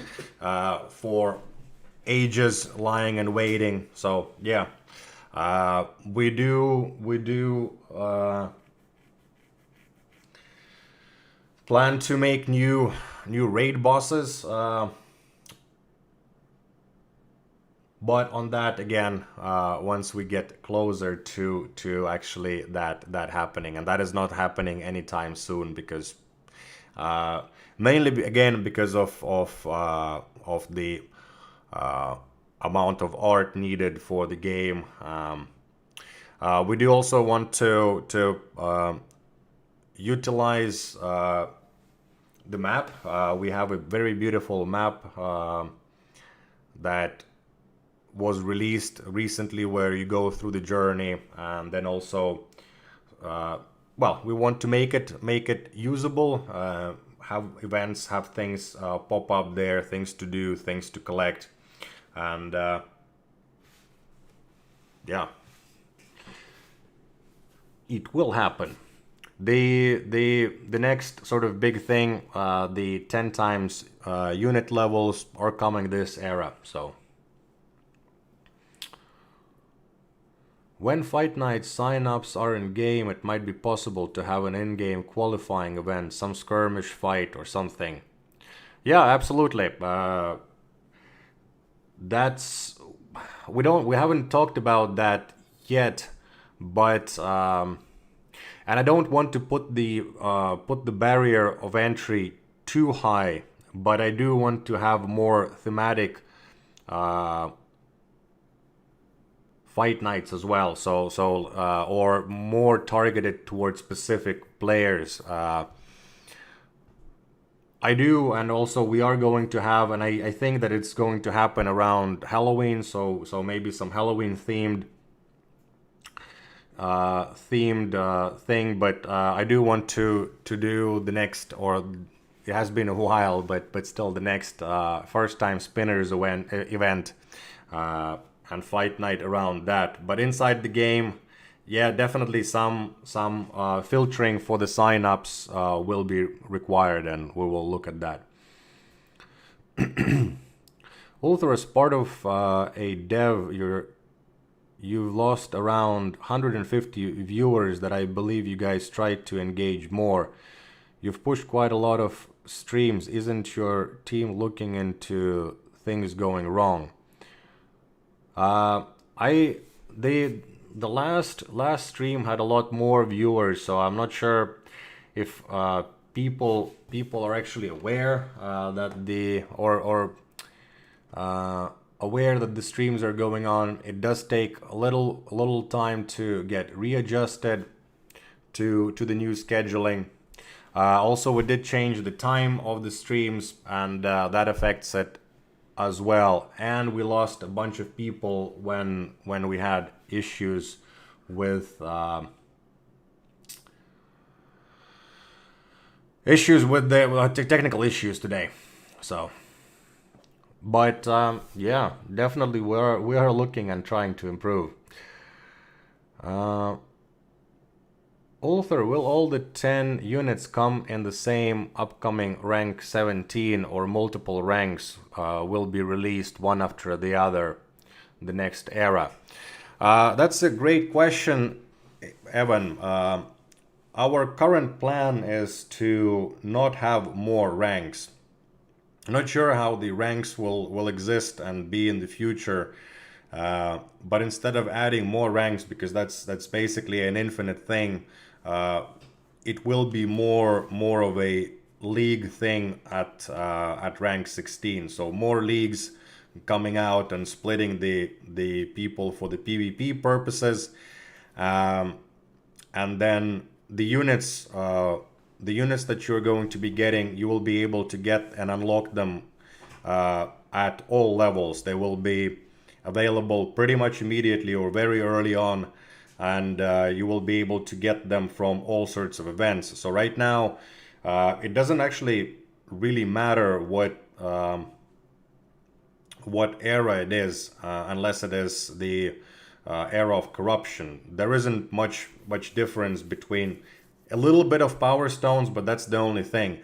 for ages lying and waiting. So yeah, we do plan to make new raid bosses, but on that again, once we get closer to actually that happening, and that is not happening anytime soon, because mainly again because of the amount of art needed for the game. We do also want to utilize the map. We have a very beautiful map that was released recently, where you go through the journey, and then also well, we want to make it usable, have events, have things pop up there, things to do, things to collect, and yeah, it will happen. The next sort of big thing, the 10 times unit levels are coming this era. So when Fight Night sign-ups are in game, it might be possible to have an in-game qualifying event, some skirmish fight or something. Yeah, absolutely. That's we haven't talked about that yet, but and I don't want to put the barrier of entry too high, but I do want to have more thematic fight nights as well, so or more targeted towards specific players. I do, and also we are going to have, and I think that it's going to happen around Halloween, so maybe some Halloween themed thing, but I do want to do the next, or it has been a while, but still the next first time spinners event, and fight night around that. But inside the game, yeah, definitely some filtering for the sign-ups will be required, and we will look at that. Ulther, as part of a dev, you've lost around 150 viewers that I believe you guys tried to engage more. You've pushed quite a lot of streams. Isn't your team looking into things going wrong? The last stream had a lot more viewers, so I'm not sure if people are actually aware that aware that the streams are going on. It does take a little time to get readjusted to the new scheduling. Also, we did change the time of the streams, and that affects it as well. And we lost a bunch of people when we had issues with the technical issues today. So, but yeah, definitely we are looking and trying to improve. Ulther, will all the 10 units come in the same upcoming rank 17, or multiple ranks will be released one after the other the next era? That's a great question, Evan. Our current plan is to not have more ranks. I'm not sure how the ranks will exist and be in the future, but instead of adding more ranks, because that's basically an infinite thing, it will be more of a league thing at rank 16. So more leagues, coming out and splitting the people for the PvP purposes. And then the units that you're going to be getting, you will be able to get and unlock them at all levels. They will be available pretty much immediately or very early on, and you will be able to get them from all sorts of events. So right now, it doesn't actually really matter what era it is, unless it is the era of corruption. There isn't much difference between a little bit of power stones, but that's the only thing.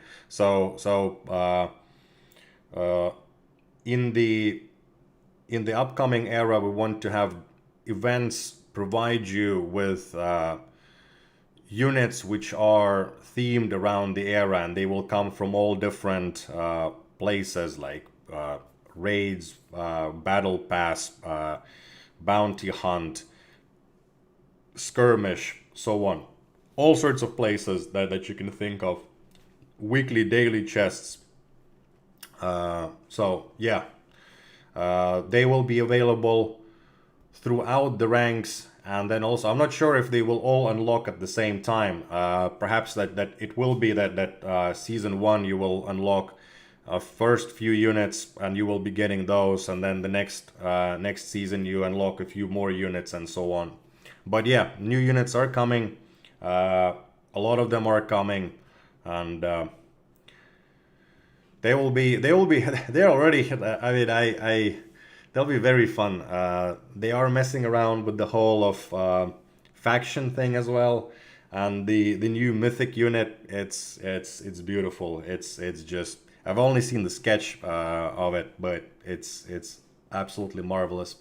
In the upcoming era, we want to have events provide you with units which are themed around the era, and they will come from all different places, like raids, battle pass, bounty hunt, skirmish, so on. All sorts of places that you can think of. Weekly, daily chests. So yeah, they will be available throughout the ranks, and then also I'm not sure if they will all unlock at the same time. Perhaps that it will be that season 1 you will unlock first few units and you will be getting those, and then the next season you unlock a few more units and so on. But yeah, new units are coming. A lot of them are coming, and they will be they're already, I mean, they'll be very fun. They are messing around with the whole of faction thing as well, and the new mythic unit. It's beautiful. It's just, I've only seen the sketch of it, but it's absolutely marvelous.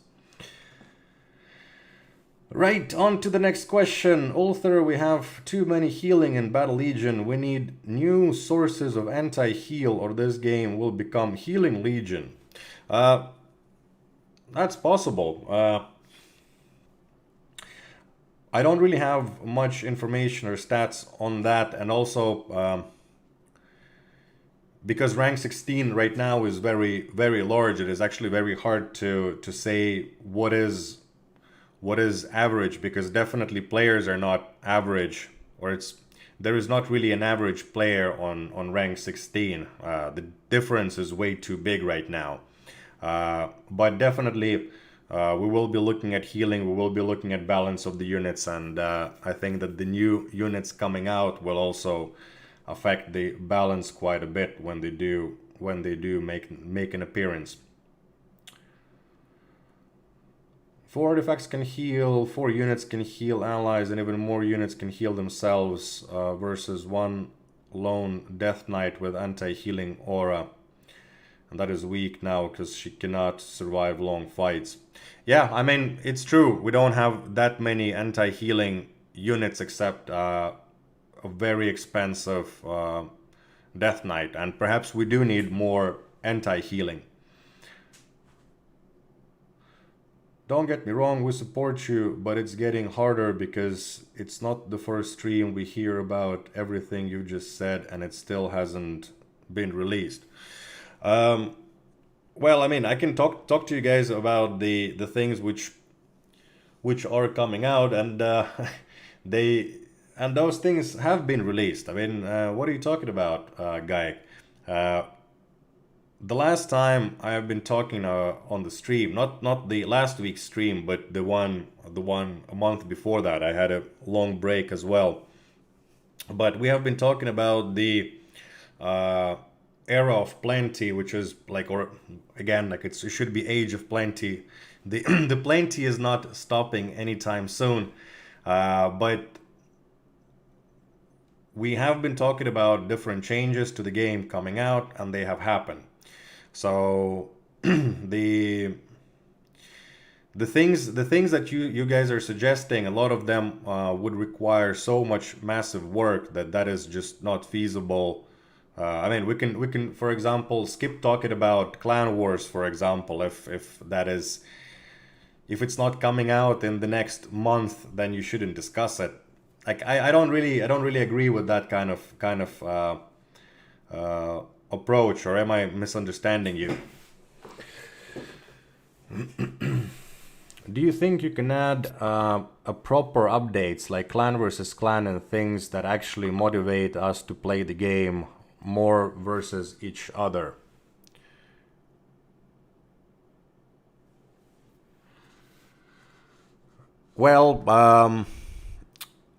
Right, on to the next question. Ulther, we have too many healing in Battle Legion. We need new sources of anti-heal, or this game will become Healing Legion. That's possible. I don't really have much information or stats on that, and also because rank 16 right now is very, very large, it is actually very hard to say what is average, because definitely players are not average, or there is not really an average player on rank 16. The difference is way too big right now. But definitely we will be looking at healing, we will be looking at balance of the units, and I think that the new units coming out will also affect the balance quite a bit when they do make an appearance. 4 artifacts can heal, 4 units can heal allies, and even more units can heal themselves versus 1 lone Death Knight with anti-healing aura. And that is weak now because she cannot survive long fights. Yeah, I mean, it's true. We don't have that many anti-healing units except a very expensive Death Knight. And perhaps we do need more anti-healing. Don't get me wrong, we support you, but it's getting harder because it's not the first stream we hear about everything you just said, and it still hasn't been released. Well, I mean, I can talk to you guys about the things which are coming out, and those things have been released. I mean, what are you talking about, Guy? The last time I have been talking on the stream, not the last week's stream, but the one a month before that, I had a long break as well. But we have been talking about the era of plenty, which is like, or again, like it should be age of plenty. The plenty is not stopping anytime soon, but we have been talking about different changes to the game coming out, and they have happened. So the things that you guys are suggesting, a lot of them would require so much massive work that is just not feasible. I mean, we can for example skip talking about Clan Wars, for example, if it's not coming out in the next month, then you shouldn't discuss it. Like I don't really agree with that kind of approach, or am I misunderstanding you? Do you think you can add a proper updates like clan versus clan and things that actually motivate us to play the game more versus each other? Well,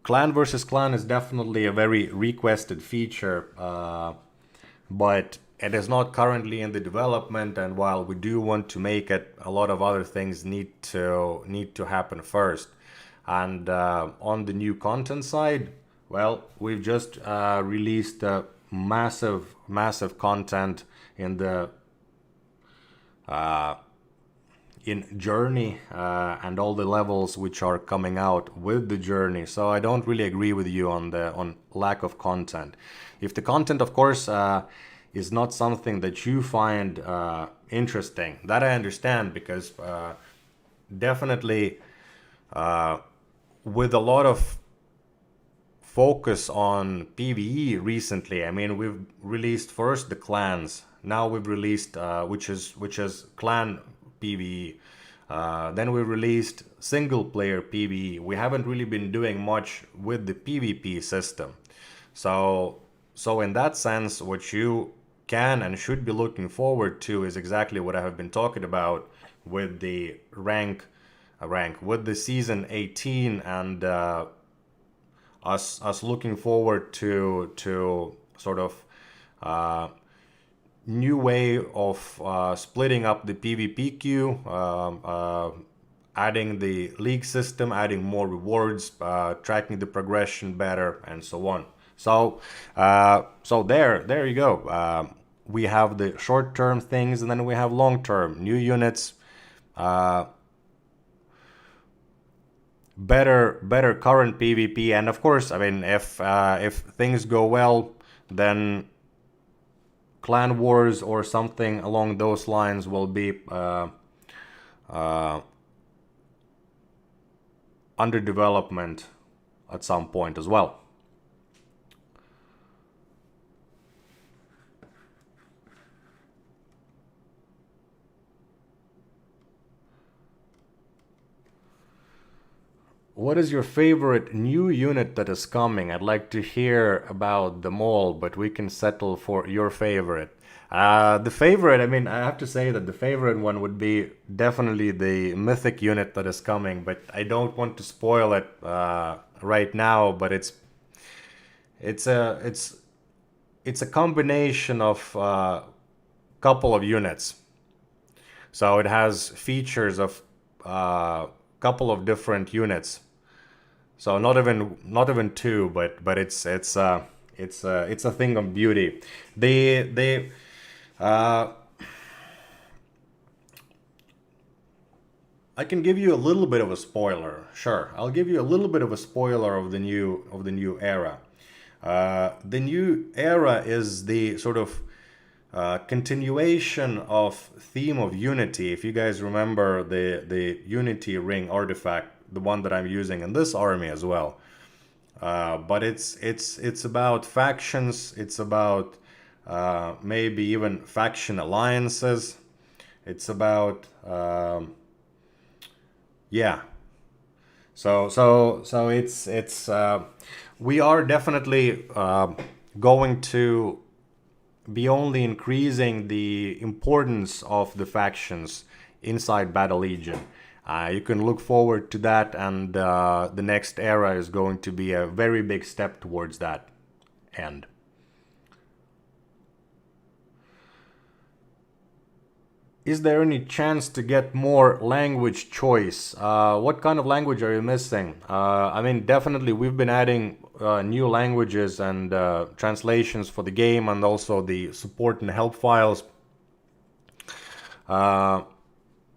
clan versus clan is definitely a very requested feature, but it is not currently in the development. And while we do want to make it, a lot of other things need to happen first. And on the new content side, well, we've just released massive content in the in journey and all the levels which are coming out with the journey. So I don't really agree with you on lack of content. If the content, of course, is not something that you find interesting, that I understand, because definitely with a lot of focus on PvE recently. I mean, we've released first the clans. Now we've released which is clan PvE. Then we released single player PvE. We haven't really been doing much with the PvP system. So in that sense, what you can and should be looking forward to is exactly what I have been talking about with the rank with the season 18, and us looking forward to sort of new way of splitting up the PvP queue, adding the league system, adding more rewards, tracking the progression better, and so on. So there you go. We have the short-term things, and then we have long-term new units. Better current PvP, and of course, I mean, if things go well, then clan wars or something along those lines will be under development at some point as well. What is your favorite new unit that is coming? I'd like to hear about them all, but we can settle for your favorite. The favorite, I mean, I have to say that the favorite one would be definitely the mythic unit that is coming, but I don't want to spoil it right now. But it's a it's it's a combination of couple of units. So it has features of couple of different units. So not even two, but it's a thing of beauty. They uh, I can give you a little bit of a spoiler. Sure, I'll give you a little bit of a spoiler of the new era. The new era is the sort of continuation of theme of Unity. If you guys remember the Unity ring artifact, the one that I'm using in this army as well. But it's about factions. It's about maybe even faction alliances. It's about yeah. So it's we are definitely going to be only increasing the importance of the factions inside Battle Legion. You can look forward to that, and the next era is going to be a very big step towards that end. Is there any chance to get more language choice? What kind of language are you missing? I mean, definitely we've been adding new languages and translations for the game, and also the support and help files. Uh,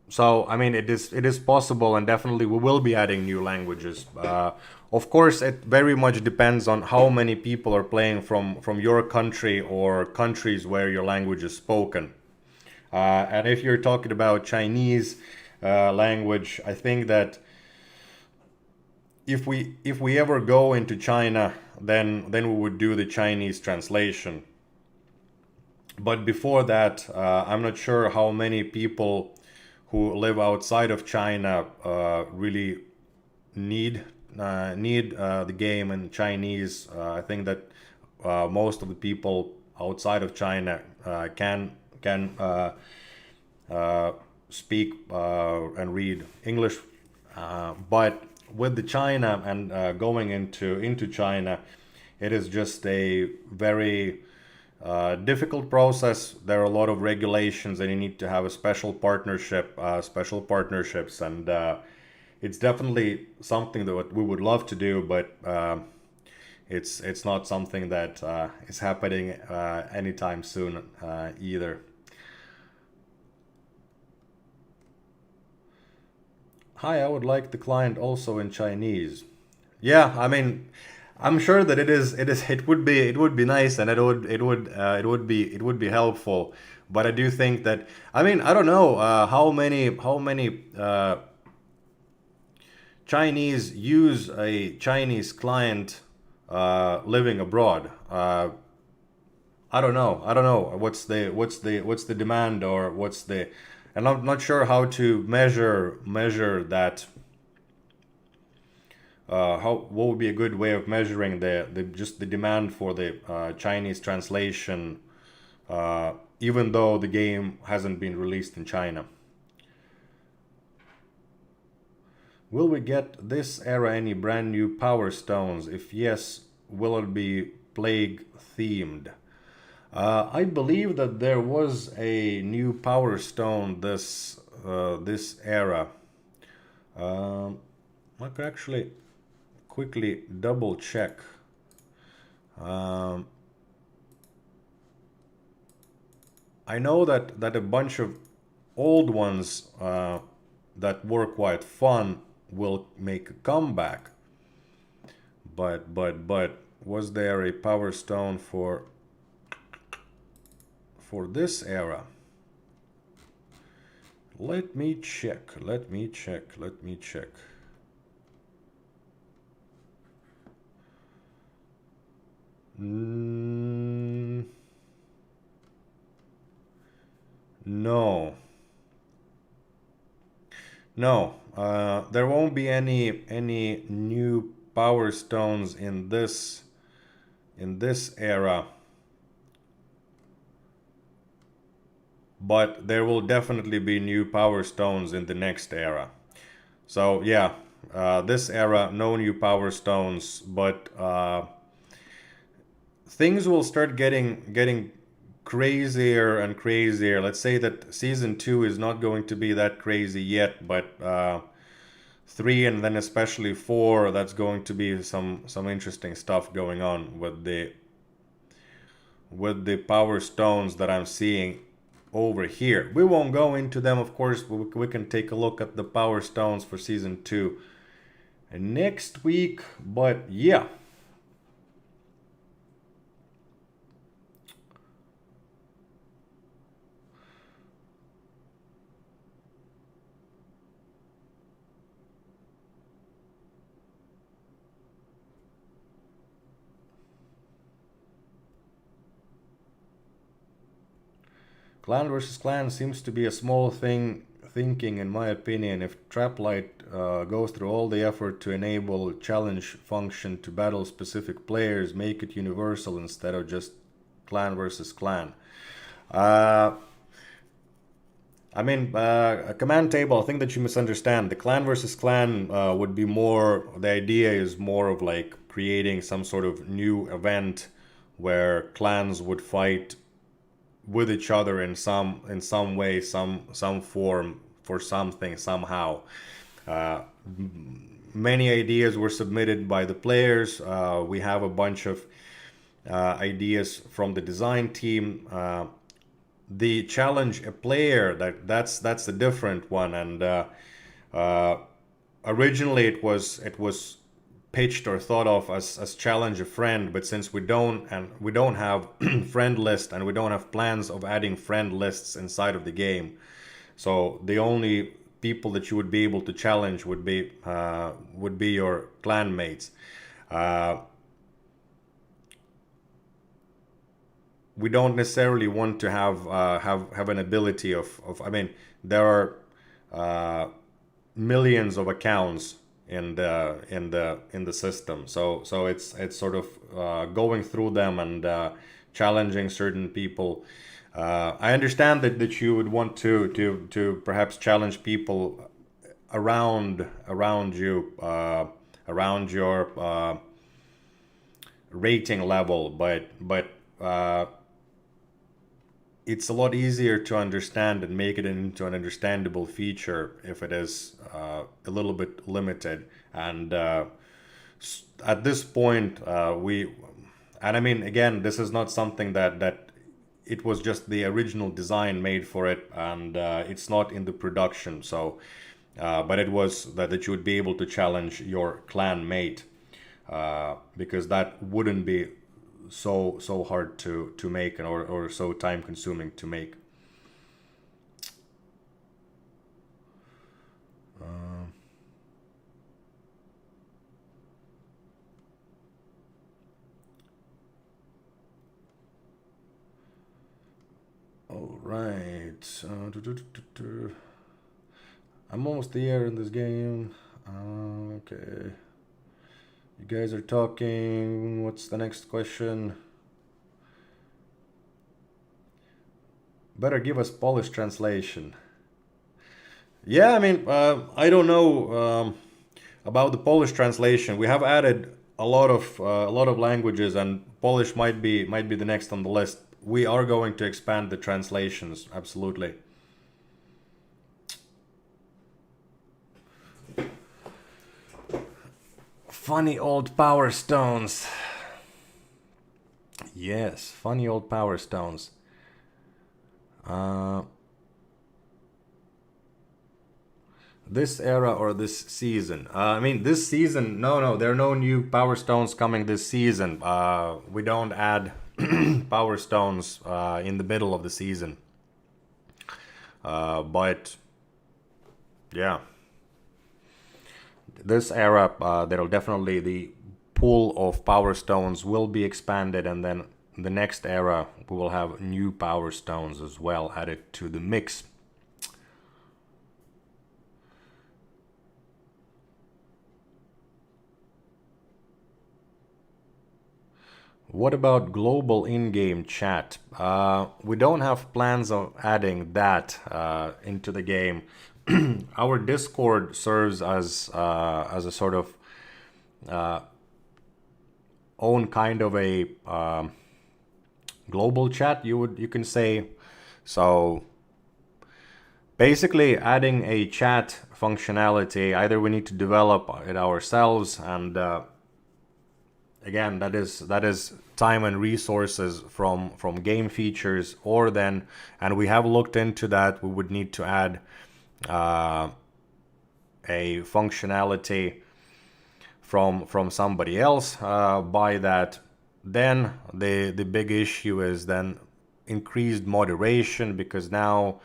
so I mean, it is possible, and definitely we will be adding new languages. Of course, it very much depends on how many people are playing from your country or countries where your language is spoken. And if you're talking about Chinese language, I think that if we ever go into China, then we would do the Chinese translation. But before that, I'm not sure how many people who live outside of China really need the game in Chinese. I think that most of the people outside of China can speak and read English, but with the China and going into China, it is just a very difficult process. There are a lot of regulations, and you need to have a special partnerships, and it's definitely something that we would love to do, but it's not something that is happening anytime soon either. Hi, I would like the client also in Chinese. Yeah, I mean, I'm sure that it would be nice, and it would be helpful. But I do think that, I mean, I don't know how many Chinese use a Chinese client living abroad. I don't know what's the demand, or and I'm not sure how to measure that. How what would be a good way of measuring the just the demand for the Chinese translation, even though the game hasn't been released in China? Will we get this era any brand new Power Stones? If yes, will it be Plague themed? I believe that there was a new Power Stone this era. I could actually quickly double check. Um, I know that a bunch of old ones that were quite fun will make a comeback. But was there a Power Stone for this era? Let me check. Let me check. Let me check. No, no. There won't be any new Power Stones in this era, but there will definitely be new Power Stones in the next era. So yeah, this era, no new Power Stones, but things will start getting crazier and crazier. Let's say that season 2 is not going to be that crazy yet, but 3 and then especially 4, that's going to be some interesting stuff going on with the Power Stones that I'm seeing over here. We won't go into them, of course. We can take a look at the Power Stones for season 2 next week, but yeah. Clan versus clan seems to be a small thing thinking, in my opinion. If Traplight goes through all the effort to enable challenge function to battle specific players, make it universal instead of just clan versus clan. Uh, I mean, a command table, I think that you misunderstand. The clan versus clan would be more, the idea is more of like creating some sort of new event where clans would fight with each other in some way, some form, for something somehow. Uh, Many ideas were submitted by the players. We have a bunch of ideas from the design team. The challenge a player, that's a different one, and uh, originally it was pitched or thought of as challenge a friend, but since we don't have friend list, and we don't have plans of adding friend lists inside of the game, so the only people that you would be able to challenge would be your clan mates. Uh, we don't necessarily want to have an ability of I mean, there are millions of accounts in the system. So it's sort of going through them and challenging certain people. I understand that you would want to perhaps challenge people around you, around your rating level, but it's a lot easier to understand and make it into an understandable feature if it is a little bit limited. And at this point, and I mean, again, this is not something that it was just the original design made for it, and it's not in the production. So, but it was that you would be able to challenge your clan mate, because that wouldn't be so hard to make, and or so time consuming to make. All right. I'm almost there in this game. Okay. You guys are talking. What's the next question? Better give us Polish translation. Yeah, I mean, I don't know about the Polish translation. We have added a lot of languages, and Polish might be the next on the list. We are going to expand the translations, absolutely. Funny old power stones. Yes, funny old power stones. Uh, this era or this season? I mean, this season, no, there are no new Power Stones coming this season. We don't add Power Stones in the middle of the season. But yeah, this era, there'll definitely the pool of Power Stones will be expanded, and then the next era we will have new Power Stones as well added to the mix. What about global in-game chat? We don't have plans of adding that into the game. Our Discord serves as a sort of own kind of a global chat, you can say. So basically, adding a chat functionality, either we need to develop it ourselves, and again, that is time and resources from game features, or then, and we have looked into that, we would need to add a functionality from somebody else. By that, then the big issue is then increased moderation, because now,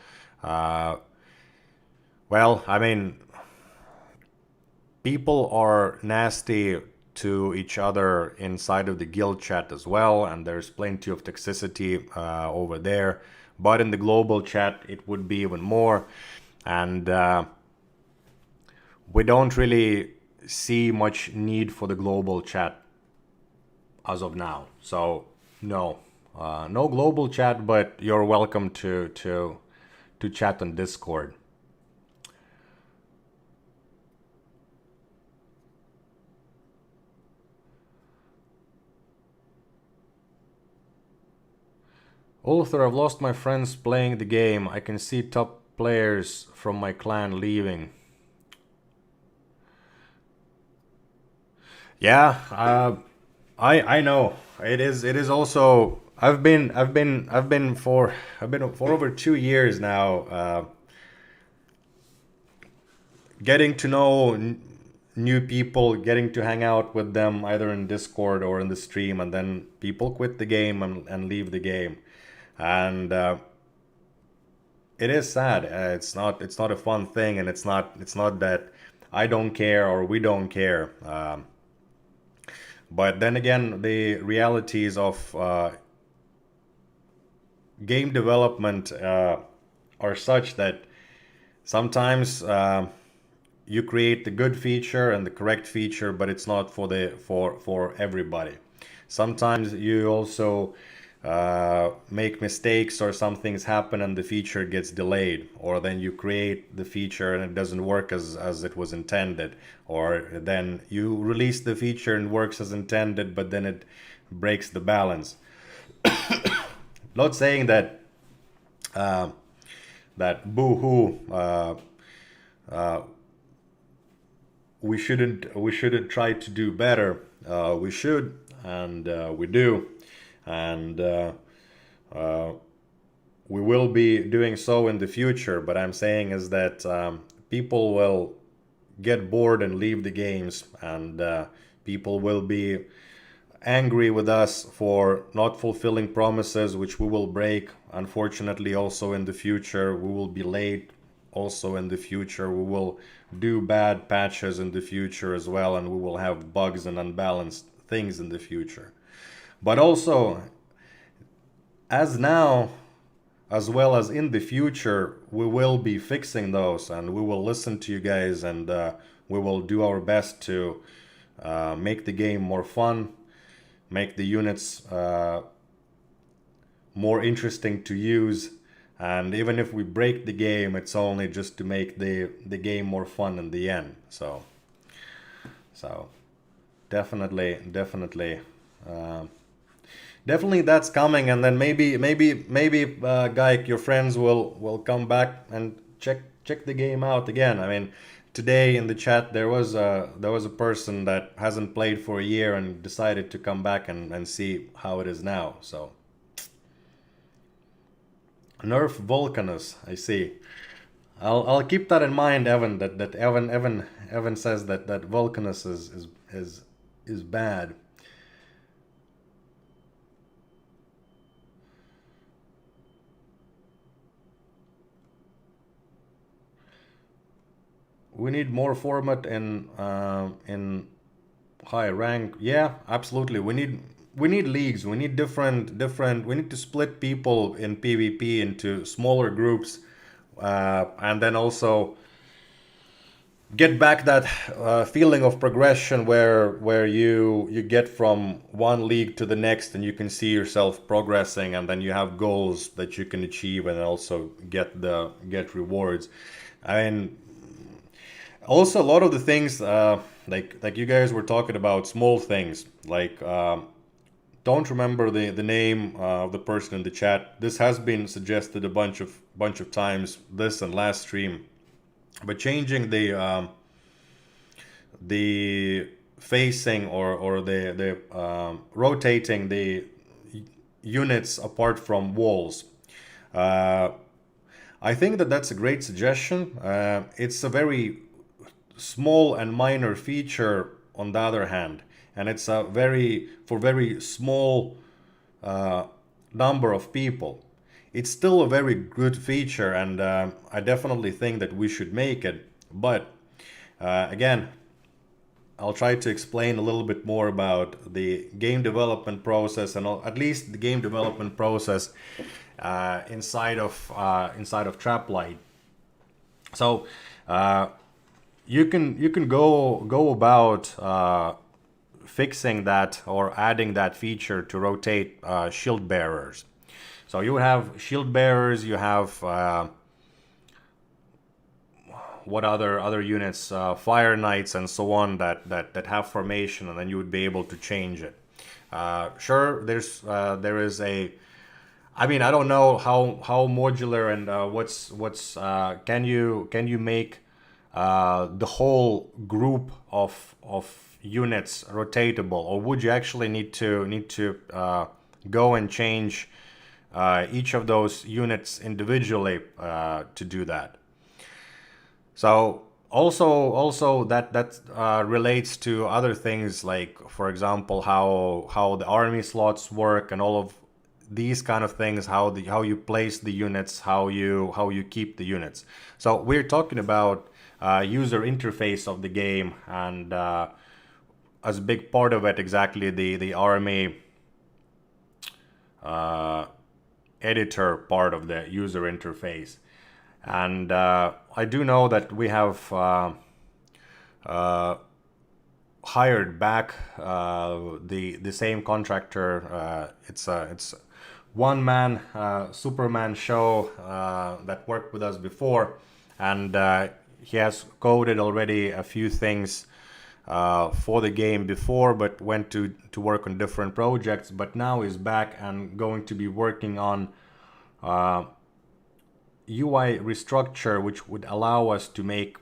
well, I mean, people are nasty to each other inside of the guild chat as well, and there's plenty of toxicity over there. But in the global chat, it would be even more, and we don't really see much need for the global chat as of now. So no, no global chat, but you're welcome to chat on Discord. Ulther, I've lost my friends playing the game. I can see top players from my clan leaving. Yeah, I know. It is also. I've been for over 2 years now. Getting to know new people, getting to hang out with them either in Discord or in the stream, and then people quit the game and leave the game, and it is sad. It's not a fun thing, and it's not that I don't care or we don't care. But then again, the realities of game development are such that Sometimes you create the good feature and the correct feature, but it's not for everybody. Sometimes you also make mistakes, or some things happen and the feature gets delayed, or then you create the feature and it doesn't work as it was intended, or then you release the feature and works as intended, but then it breaks the balance. Not saying that that boo-hoo, we shouldn't try to do better. We should, and we do, and we will be doing so in the future. But I'm saying is that people will get bored and leave the games, and people will be angry with us for not fulfilling promises, which we will break. Unfortunately, also in the future, we will be late. Also in the future, we will do bad patches in the future as well, and we will have bugs and unbalanced things in the future. But also, as now, as well as in the future, we will be fixing those, and we will listen to you guys, and we will do our best to make the game more fun, make the units more interesting to use. And even if we break the game, it's only just to make the game more fun in the end. So definitely definitely that's coming. And then maybe Gaik, your friends will come back and check the game out again. I mean, today in the chat there was a person that hasn't played for a year and decided to come back and see how it is now. So nerf Volcanus, I see. I'll keep that in mind, Evan. That Evan says that Volcanus is bad. We need more format in high rank. Yeah, absolutely. We need leagues. We need different. We need to split people in PvP into smaller groups, and then also get back that feeling of progression where you get from one league to the next, and you can see yourself progressing, and then you have goals that you can achieve, and also get rewards. I mean, also a lot of the things like you guys were talking about, small things like don't remember the name of the person in the chat. This has been suggested a bunch of times, this and last stream, but changing the facing, or the rotating the units apart from walls. I think that's a great suggestion. It's a very small and minor feature on the other hand, and it's a very small number of people. It's still a very good feature, and I definitely think that we should make it. But again, I'll try to explain a little bit more about the game development process, and at least the game development process inside of Traplight. So you can go about fixing that, or adding that feature to rotate shield bearers. So you have shield bearers, you have what other units, fire knights and so on, that have formation, and then you would be able to change it. Sure, there is a, I mean, I don't know how modular and what's can you make the whole group of units rotatable, or would you actually need to go and change each of those units individually to do that? So also that relates to other things, like for example how the army slots work, and all of these kind of things, how you place the units, how you keep the units. So we're talking about user interface of the game, and as a big part of it, exactly the army editor part of the user interface. And I do know that we have uh, hired back the same contractor. It's one man Superman show that worked with us before, and he has coded already a few things for the game before, but went to work on different projects. But now he's back and going to be working on UI restructure, which would allow us to make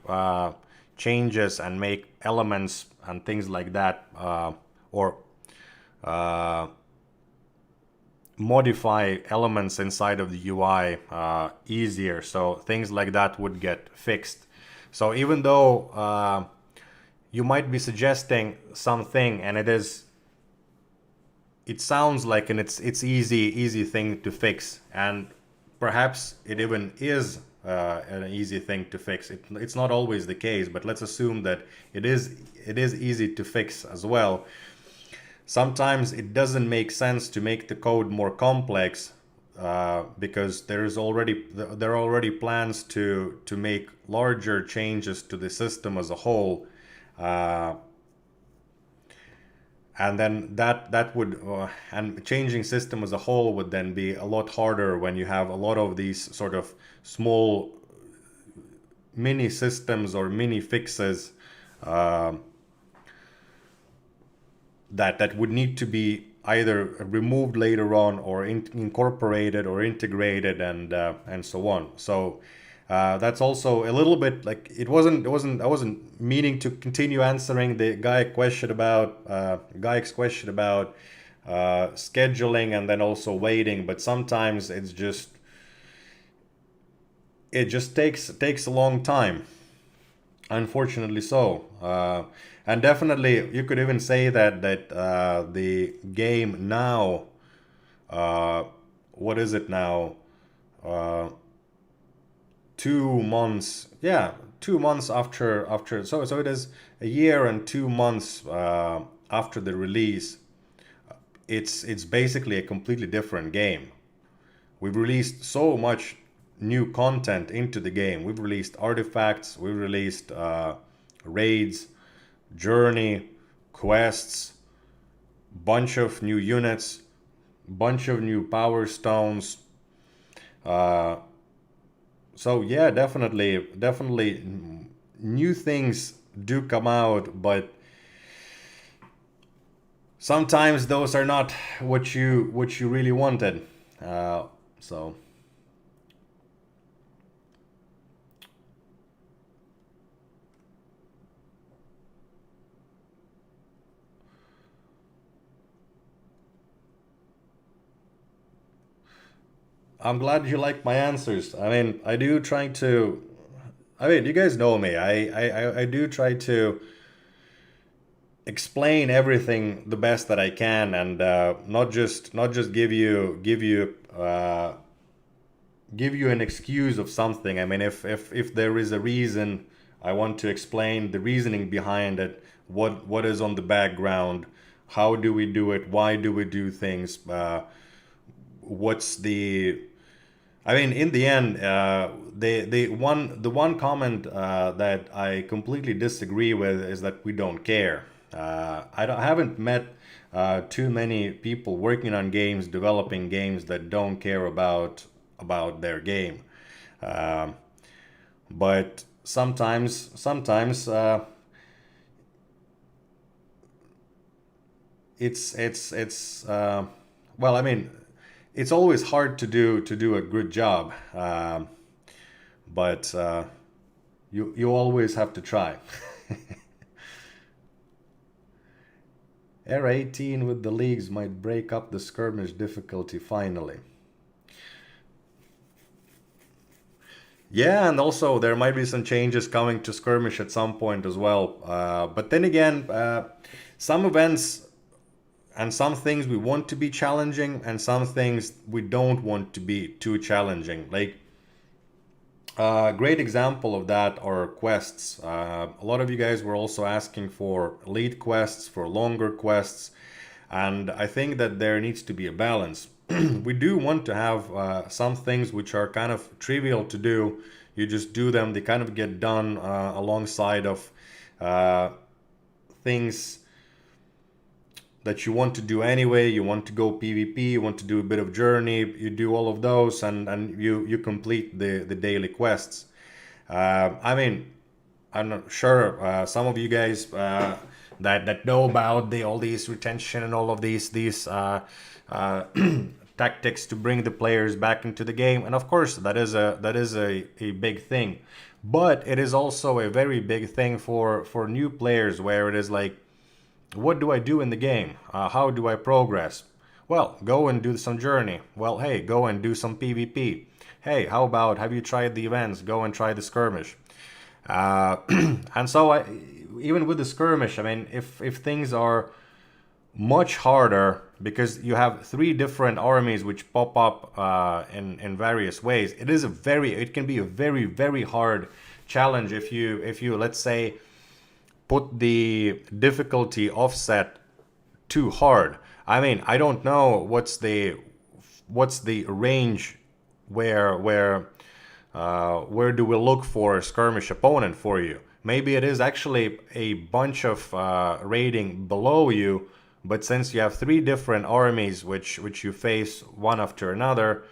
changes and make elements and things like that, or uh, modify elements inside of the UI easier. So things like that would get fixed. So even though you might be suggesting something and it sounds like it's easy thing to fix, and perhaps it even is an easy thing to fix. It's not always the case, but let's assume that it is easy to fix as well. Sometimes it doesn't make sense to make the code more complex because there are already plans to make larger changes to the system as a whole. And then that would and changing system as a whole would then be a lot harder when you have a lot of these sort of small mini systems or mini fixes uh, that would need to be either removed later on or incorporated or integrated and so on. So that's also a little bit like it wasn't I wasn't meaning to continue answering the Guy's question about scheduling and then also waiting, but sometimes it just takes a long time, unfortunately so. And definitely you could even say that the game now, what is it now, uh, 2 months, yeah, 2 months after so it is a year and 2 months after the release. It's basically a completely different game. We've released so much new content into the game. We've released artifacts, we've released raids, journey, quests, bunch of new units, bunch of new power stones. Uh, so yeah, definitely new things do come out, but sometimes those are not what you really wanted. So I'm glad you like my answers. I mean, I do try to. I mean, you guys know me. I do try to explain everything the best that I can, and not just give you an excuse of something. I mean, if there is a reason, I want to explain the reasoning behind it. What is on the background? How do we do it? Why do we do things? What's the I mean, in the end, the one comment that I completely disagree with is that we don't care. I haven't met too many people working on games, developing games that don't care about their game. Um, but sometimes it's well, I mean, it's always hard to do a good job, but you always have to try. Era 18 with the leagues might break up the skirmish difficulty finally. Yeah, and also there might be some changes coming to skirmish at some point as well. But then again, some events and some things we want to be challenging, and some things we don't want to be too challenging. Like a great example of that are quests. A lot of you guys were also asking for elite quests, for longer quests, and I think that there needs to be a balance. We do want to have some things which are kind of trivial to do. You just do them. They kind of get done alongside of things that you want to do anyway. You want to go PvP, you want to do a bit of journey, you do all of those, and you complete the daily quests. I mean, I'm not sure some of you guys that know about all these retention and all of these tactics to bring the players back into the game, and of course that is a big thing, but it is also a very big thing for new players, where it is like, what do I do in the game? How do I progress? Well, go and do some journey. Well, hey, go and do some PvP. Hey, how about, have you tried the events? Go and try the skirmish. And so even with the skirmish, I mean, if things are much harder because you have 3 different armies which pop up in various ways, it can be a very hard challenge if you let's say put the difficulty offset too hard. I mean, I don't know what's the range where do we look for a skirmish opponent for you. Maybe it is actually a bunch of rating below you, but since you have 3 different armies which you face one after another,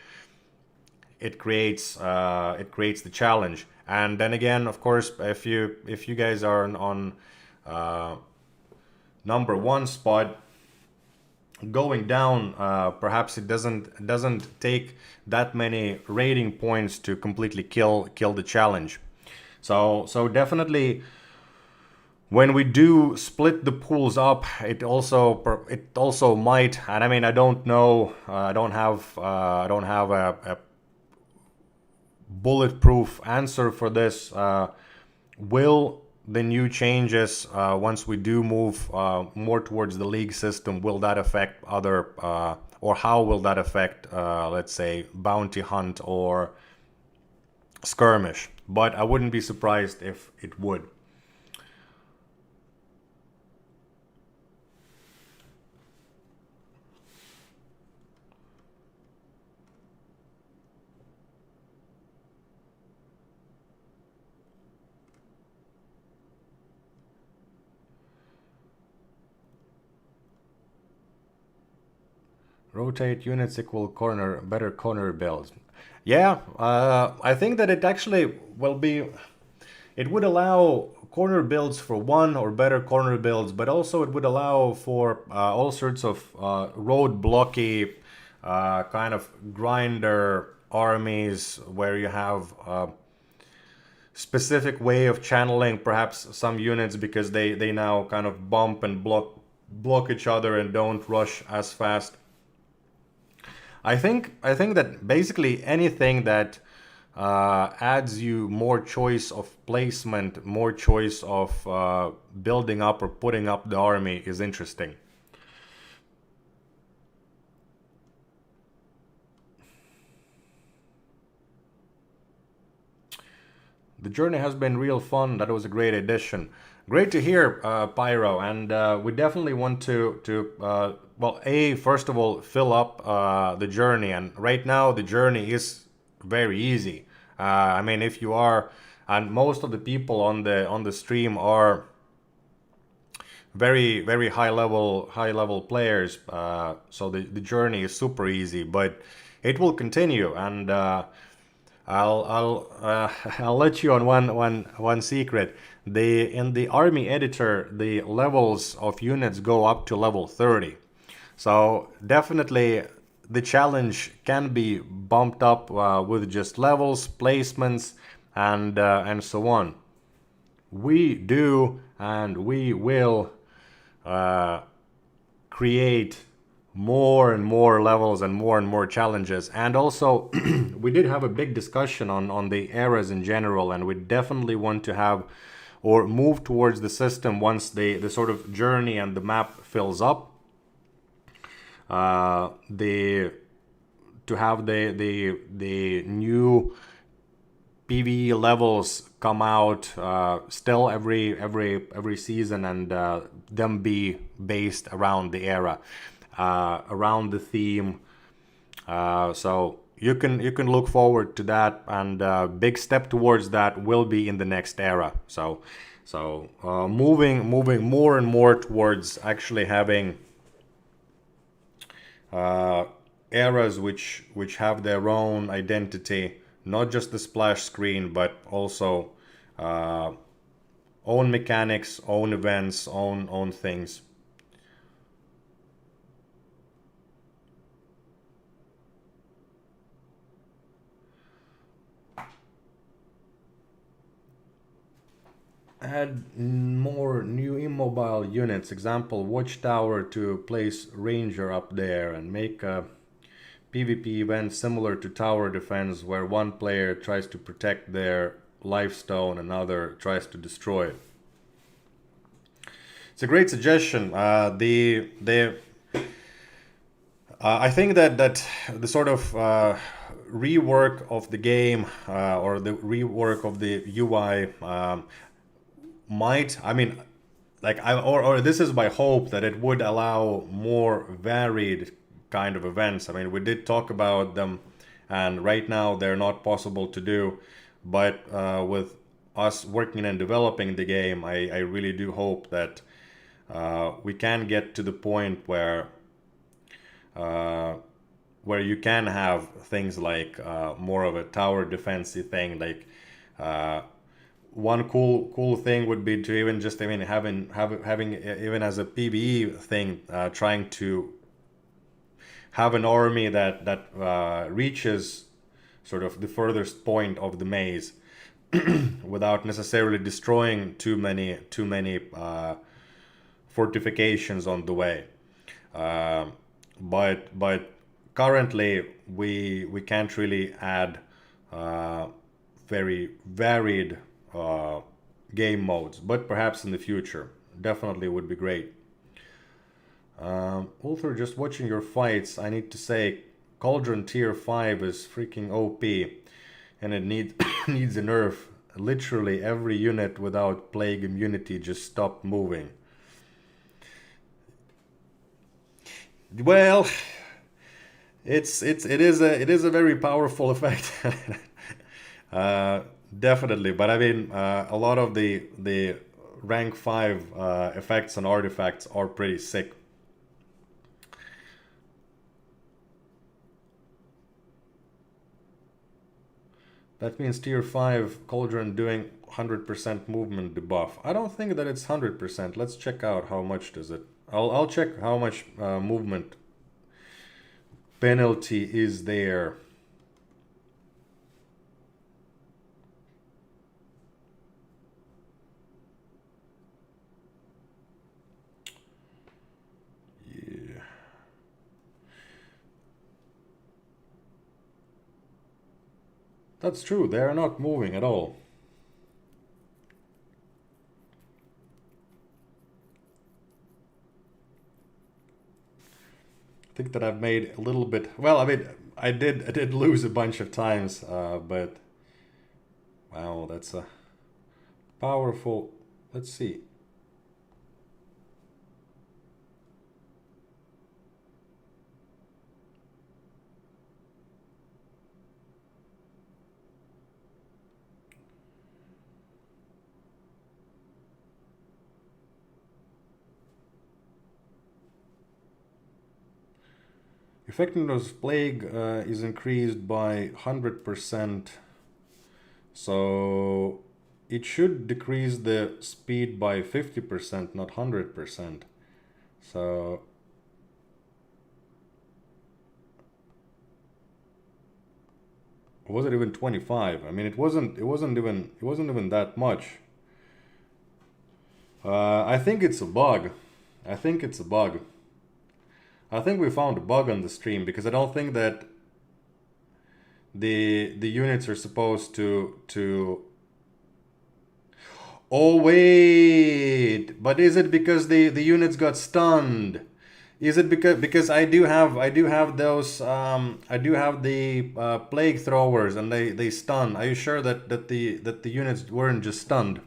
it creates the challenge. And then again, of course, if you guys are on number 1 spot, going down, perhaps it doesn't take that many rating points to completely kill the challenge. So definitely, when we do split the pools up, it also might, and I mean, I don't know, I don't have a bulletproof answer for this. Will the new changes, once we do move more towards the league system, will that affect other, or how will that affect, let's say, bounty hunt or skirmish? But I wouldn't be surprised if it would. Rotate units equal better corner builds. Yeah, I think that it actually it would allow corner builds for one, or better corner builds, but also it would allow for all sorts of road blocky kind of grinder armies, where you have specific way of channeling perhaps some units, because they now kind of bump and block each other and don't rush as fast. I think that basically anything that adds you more choice of placement, more choice of building up or putting up the army is interesting. The journey has been real fun. That was a great addition. Great to hear, Pyro, and we definitely want to well, first of all, fill up the journey, and right now the journey is very easy. I mean, if you are, and most of the people on the stream are very high level players, so the journey is super easy, but it will continue, and I'll let you on one secret. In the army editor, the levels of units go up to level 30. So definitely the challenge can be bumped up with just levels, placements, and so on. We do, and we will create more and more levels and more challenges. And also we did have a big discussion on the eras in general, and we definitely want to have or move towards the system once the sort of journey and the map fills up, to have the new PvE levels come out still every season, and them be based around the era, around the theme. So you can look forward to that, and big step towards that will be in the next era. So moving more and more towards actually having uh, eras which have their own identity, not just the splash screen, but also uh, own mechanics, own events, own things. Add more new immobile units, example watchtower to place ranger up there, and make a PvP event similar to tower defense where one player tries to protect their lifestone, another tries to destroy it. It's a great suggestion. I think that the sort of rework of the game, or the rework of the UI, might, I mean, like or this is my hope, that it would allow more varied kind of events. I mean, we did talk about them, and right now they're not possible to do, but with us working and developing the game, I really do hope that we can get to the point uh, where you can have things like more of a tower defensive thing. Like one cool thing would be to even just, I mean, having even as a PvE thing, trying to have an army that reaches sort of the furthest point of the maze without necessarily destroying too many fortifications on the way. Um but currently we can't really add very varied game modes, but perhaps in the future, definitely would be great. Ulther, just watching your fights, I need to say, Cauldron Tier 5 is freaking OP, and it needs needs a nerf. Literally every unit without plague immunity just stopped moving. Well, it is a very powerful effect. uh, Definitely, but I mean, a lot of the rank 5 effects and artifacts are pretty sick. That means tier 5 Cauldron doing 100% movement debuff. I don't think that it's 100%. Let's check out how much does it. I'll check how much movement penalty is there. Yeah. That's true, they are not moving at all. I think that I've made a little bit. Well, I mean, I did lose a bunch of times, but wow, that's a powerful. Let's see. Effectiveness of plague is increased by 100%, so it should decrease the speed by 50%, not 100%. So was it even 25? I mean, it wasn't even that much. I think it's a bug. I think it's a bug. I think we found a bug on the stream, because I don't think that the units are supposed to. Oh wait, but is it because the units got stunned? Is it because I do have those I do have the plague throwers, and they stun? Are you sure that the units weren't just stunned?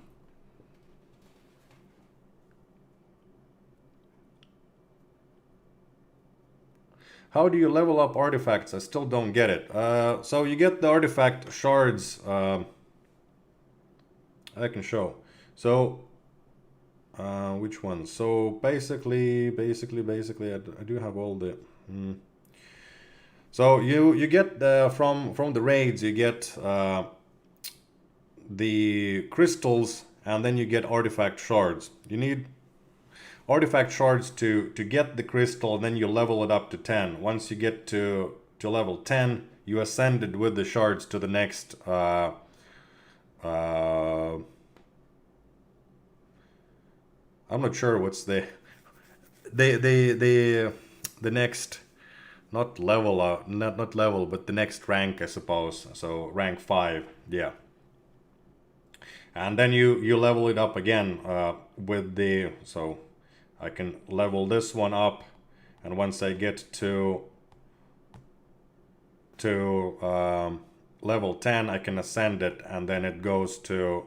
How do you level up artifacts? I still don't get it. So you get the artifact shards. I can show. So which one? So basically, I do have all the. So you get from the raids, you get the crystals, and then you get artifact shards. You need artifact shards to get the crystal, and then you level it up to 10. Once you get to level 10, you ascend it with the shards to the next I'm not sure what's the next, not level, not level, but the next rank, I suppose. So rank 5, yeah. And then you level it up again with the, so I can level this one up, and once I get to level 10, I can ascend it, and then it goes to,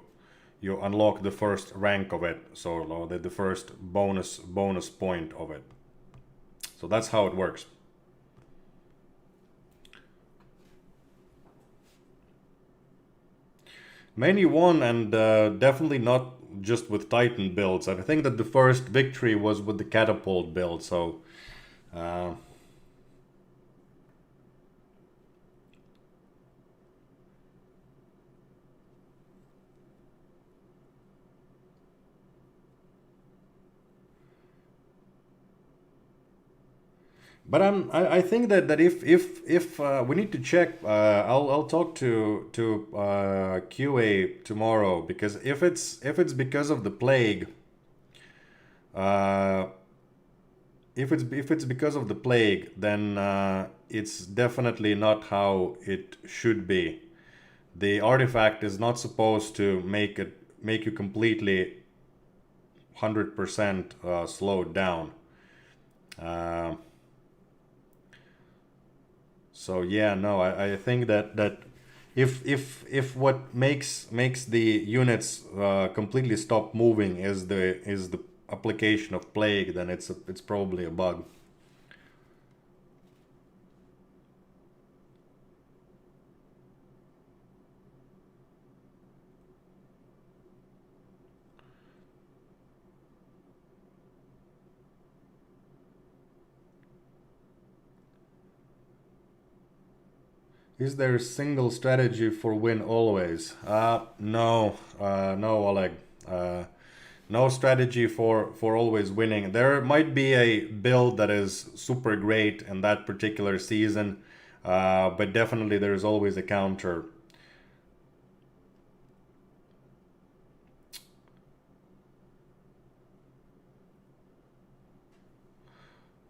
you unlock the first rank of it, so the first bonus point of it. So that's how it works. Mainly won, and definitely not just with Titan builds. I think that the first victory was with the catapult build, so but I think that if we need to check, I'll talk to QA tomorrow, because if it's because of the plague, if it's because of the plague, then it's definitely not how it should be. The artifact is not supposed to make you completely 100% slowed down. So yeah, no, I think that if what makes the units completely stop moving is the application of plague, then it's probably a bug. Is there a single strategy for win always? No, Oleg. No strategy for always winning. There might be a build that is super great in that particular season, but definitely there is always a counter.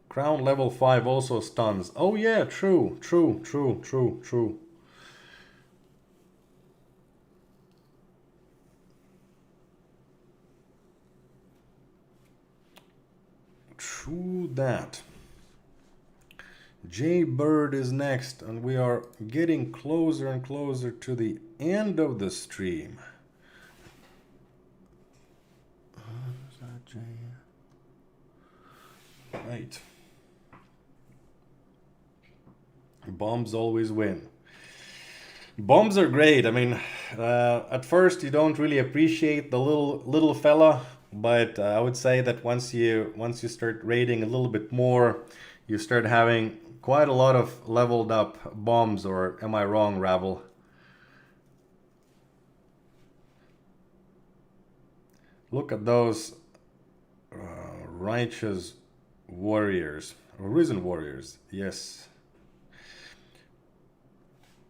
Crown level 5 also stuns. Oh yeah, true. True that. Jaybird is next, and we are getting closer and closer to the end of the stream. Right. Bombs always win. Bombs are great. I mean, at first you don't really appreciate the little fella, but I would say that once you start raiding a little bit more, you start having quite a lot of leveled up bombs. Or am I wrong, Ravel? Look at those righteous warriors, risen warriors. Yes.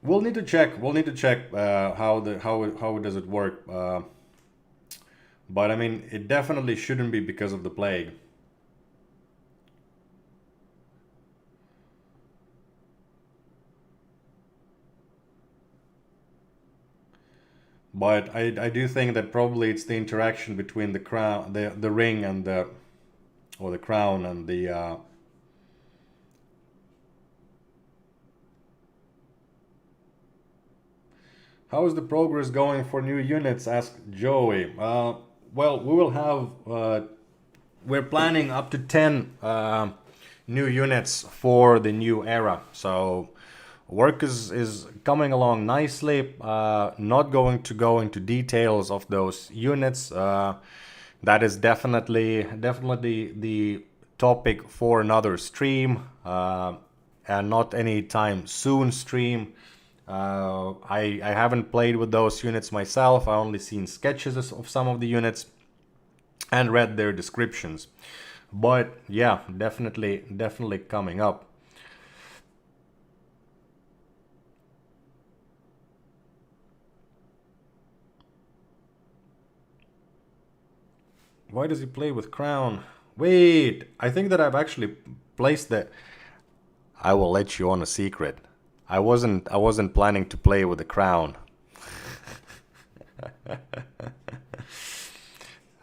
We'll need to check. How does it work. But I mean, it definitely shouldn't be because of the plague. But I do think that probably it's the interaction between the crown, the ring, and the crown and the. How is the progress going for new units? Asked Joey. Well, we will have. We're planning up to 10 new units for the new era. So work is coming along nicely. Not going to go into details of those units. That is definitely the topic for another stream, and not anytime soon stream. I haven't played with those units myself. I only seen sketches of some of the units and read their descriptions. But yeah, definitely coming up. Why does he play with crown? Wait, I think that I've actually placed the. I will let you on a secret. I wasn't planning to play with the crown.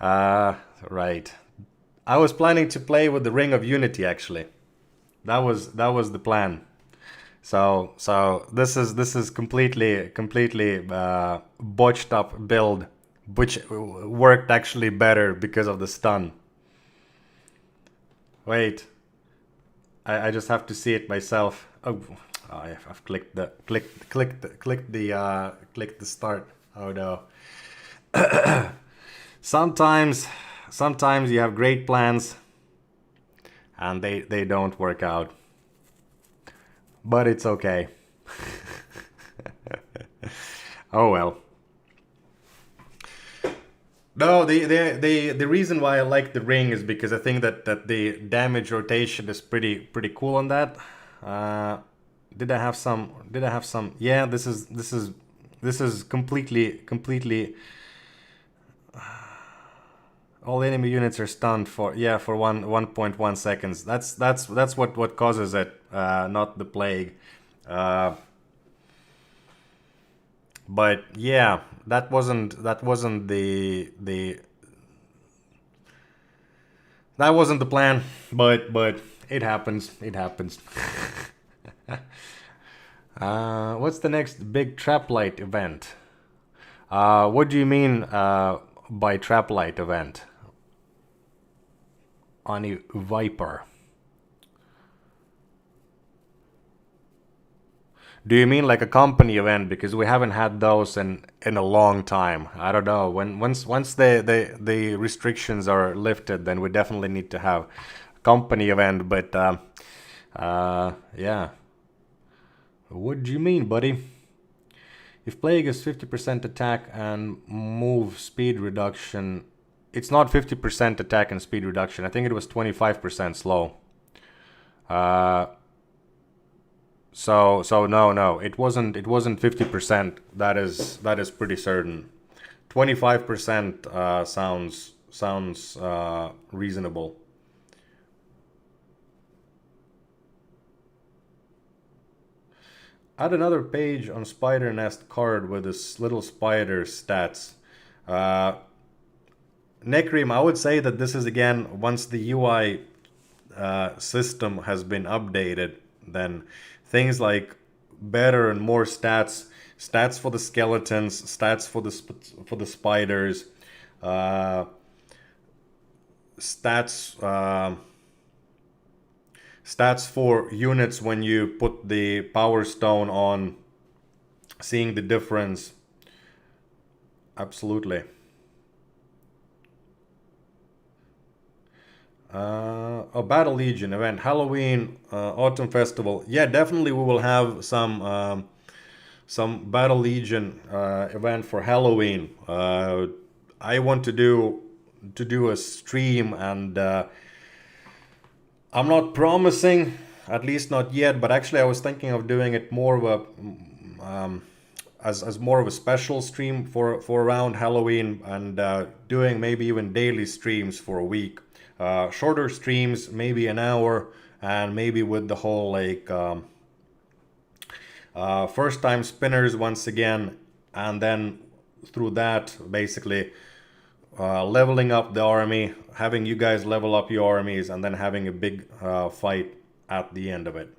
Right. I was planning to play with the Ring of Unity actually. That was the plan. So this is completely botched up build, which worked actually better because of the stun. Wait, I just have to see it myself. Oh, I've clicked the start. Oh no. Sometimes sometimes you have great plans and they don't work out. But it's okay. Oh well. No, the reason why I like the ring is because I think that the damage rotation is pretty cool on that. Uh, did I have some? Did I have some? Yeah, this is completely. All enemy units are stunned for, yeah, for 1.1 seconds. That's what causes it, not the plague. Uh, but yeah, that wasn't the plan. But it happens. It happens. What's the next big trap light event? What do you mean by trap light event? On a Viper. Do you mean like a company event? Because we haven't had those in a long time. I don't know. Once the restrictions are lifted, then we definitely need to have a company event. But yeah. What do you mean, buddy? If plague is 50% attack and move speed reduction, it's not 50% attack and speed reduction. I think it was 25% slow. Uh, so no, it wasn't 50%. That is pretty certain. 25% sounds reasonable. Add another page on spider nest card with this little spider stats. Uh, Necrim, I would say that this is again once the UI system has been updated, then things like better and more stats for the skeletons, stats for the spiders, uh, stats stats for units when you put the power stone on, seeing the difference. Absolutely. A Battle Legion event, Halloween, Autumn Festival. Yeah, definitely we will have some Battle Legion event for Halloween. I want to do a stream, and I'm not promising, at least not yet. But actually, I was thinking of doing it more of a as more of a special stream for around Halloween, and doing maybe even daily streams for a week. Shorter streams, maybe an hour, and maybe with the whole like first time spinners once again, and then through that basically leveling up the army, having you guys level up your armies, and then having a big fight at the end of it.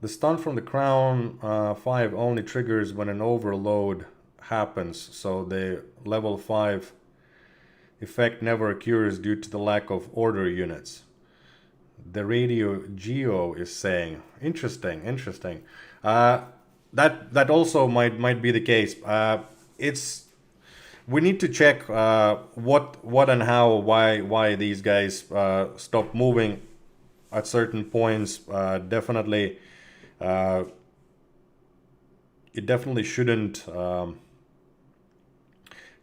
The stun from the crown 5 only triggers when an overload happens, so the level 5 effect never occurs due to the lack of order units. The radio geo is saying. Interesting, interesting. That also might be the case. It's we need to check what and how why these guys stop moving at certain points. Definitely, it definitely shouldn't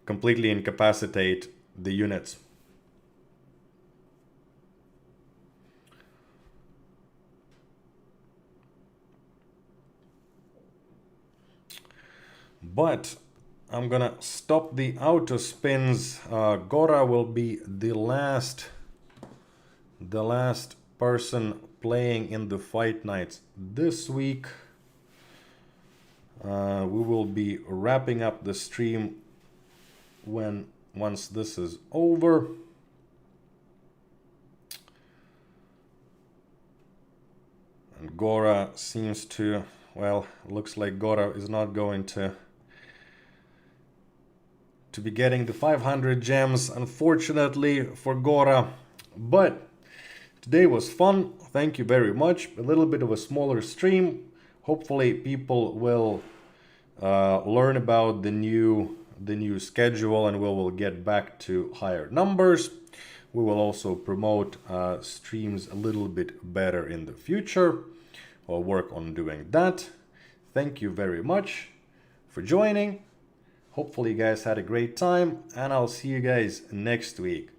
completely incapacitate the units. But I'm gonna stop the auto spins. Gora will be the last person playing in the fight nights this week. We will be wrapping up the stream once this is over. And Gora seems to, well, looks like Gora is not going to be getting the 500 gems, unfortunately for Gora. But today was fun. Thank you very much. A little bit of a smaller stream. Hopefully people will learn about the new schedule, and we will get back to higher numbers. We will also promote streams a little bit better in the future. I'll work on doing that. Thank you very much for joining. Hopefully you guys had a great time, and I'll see you guys next week.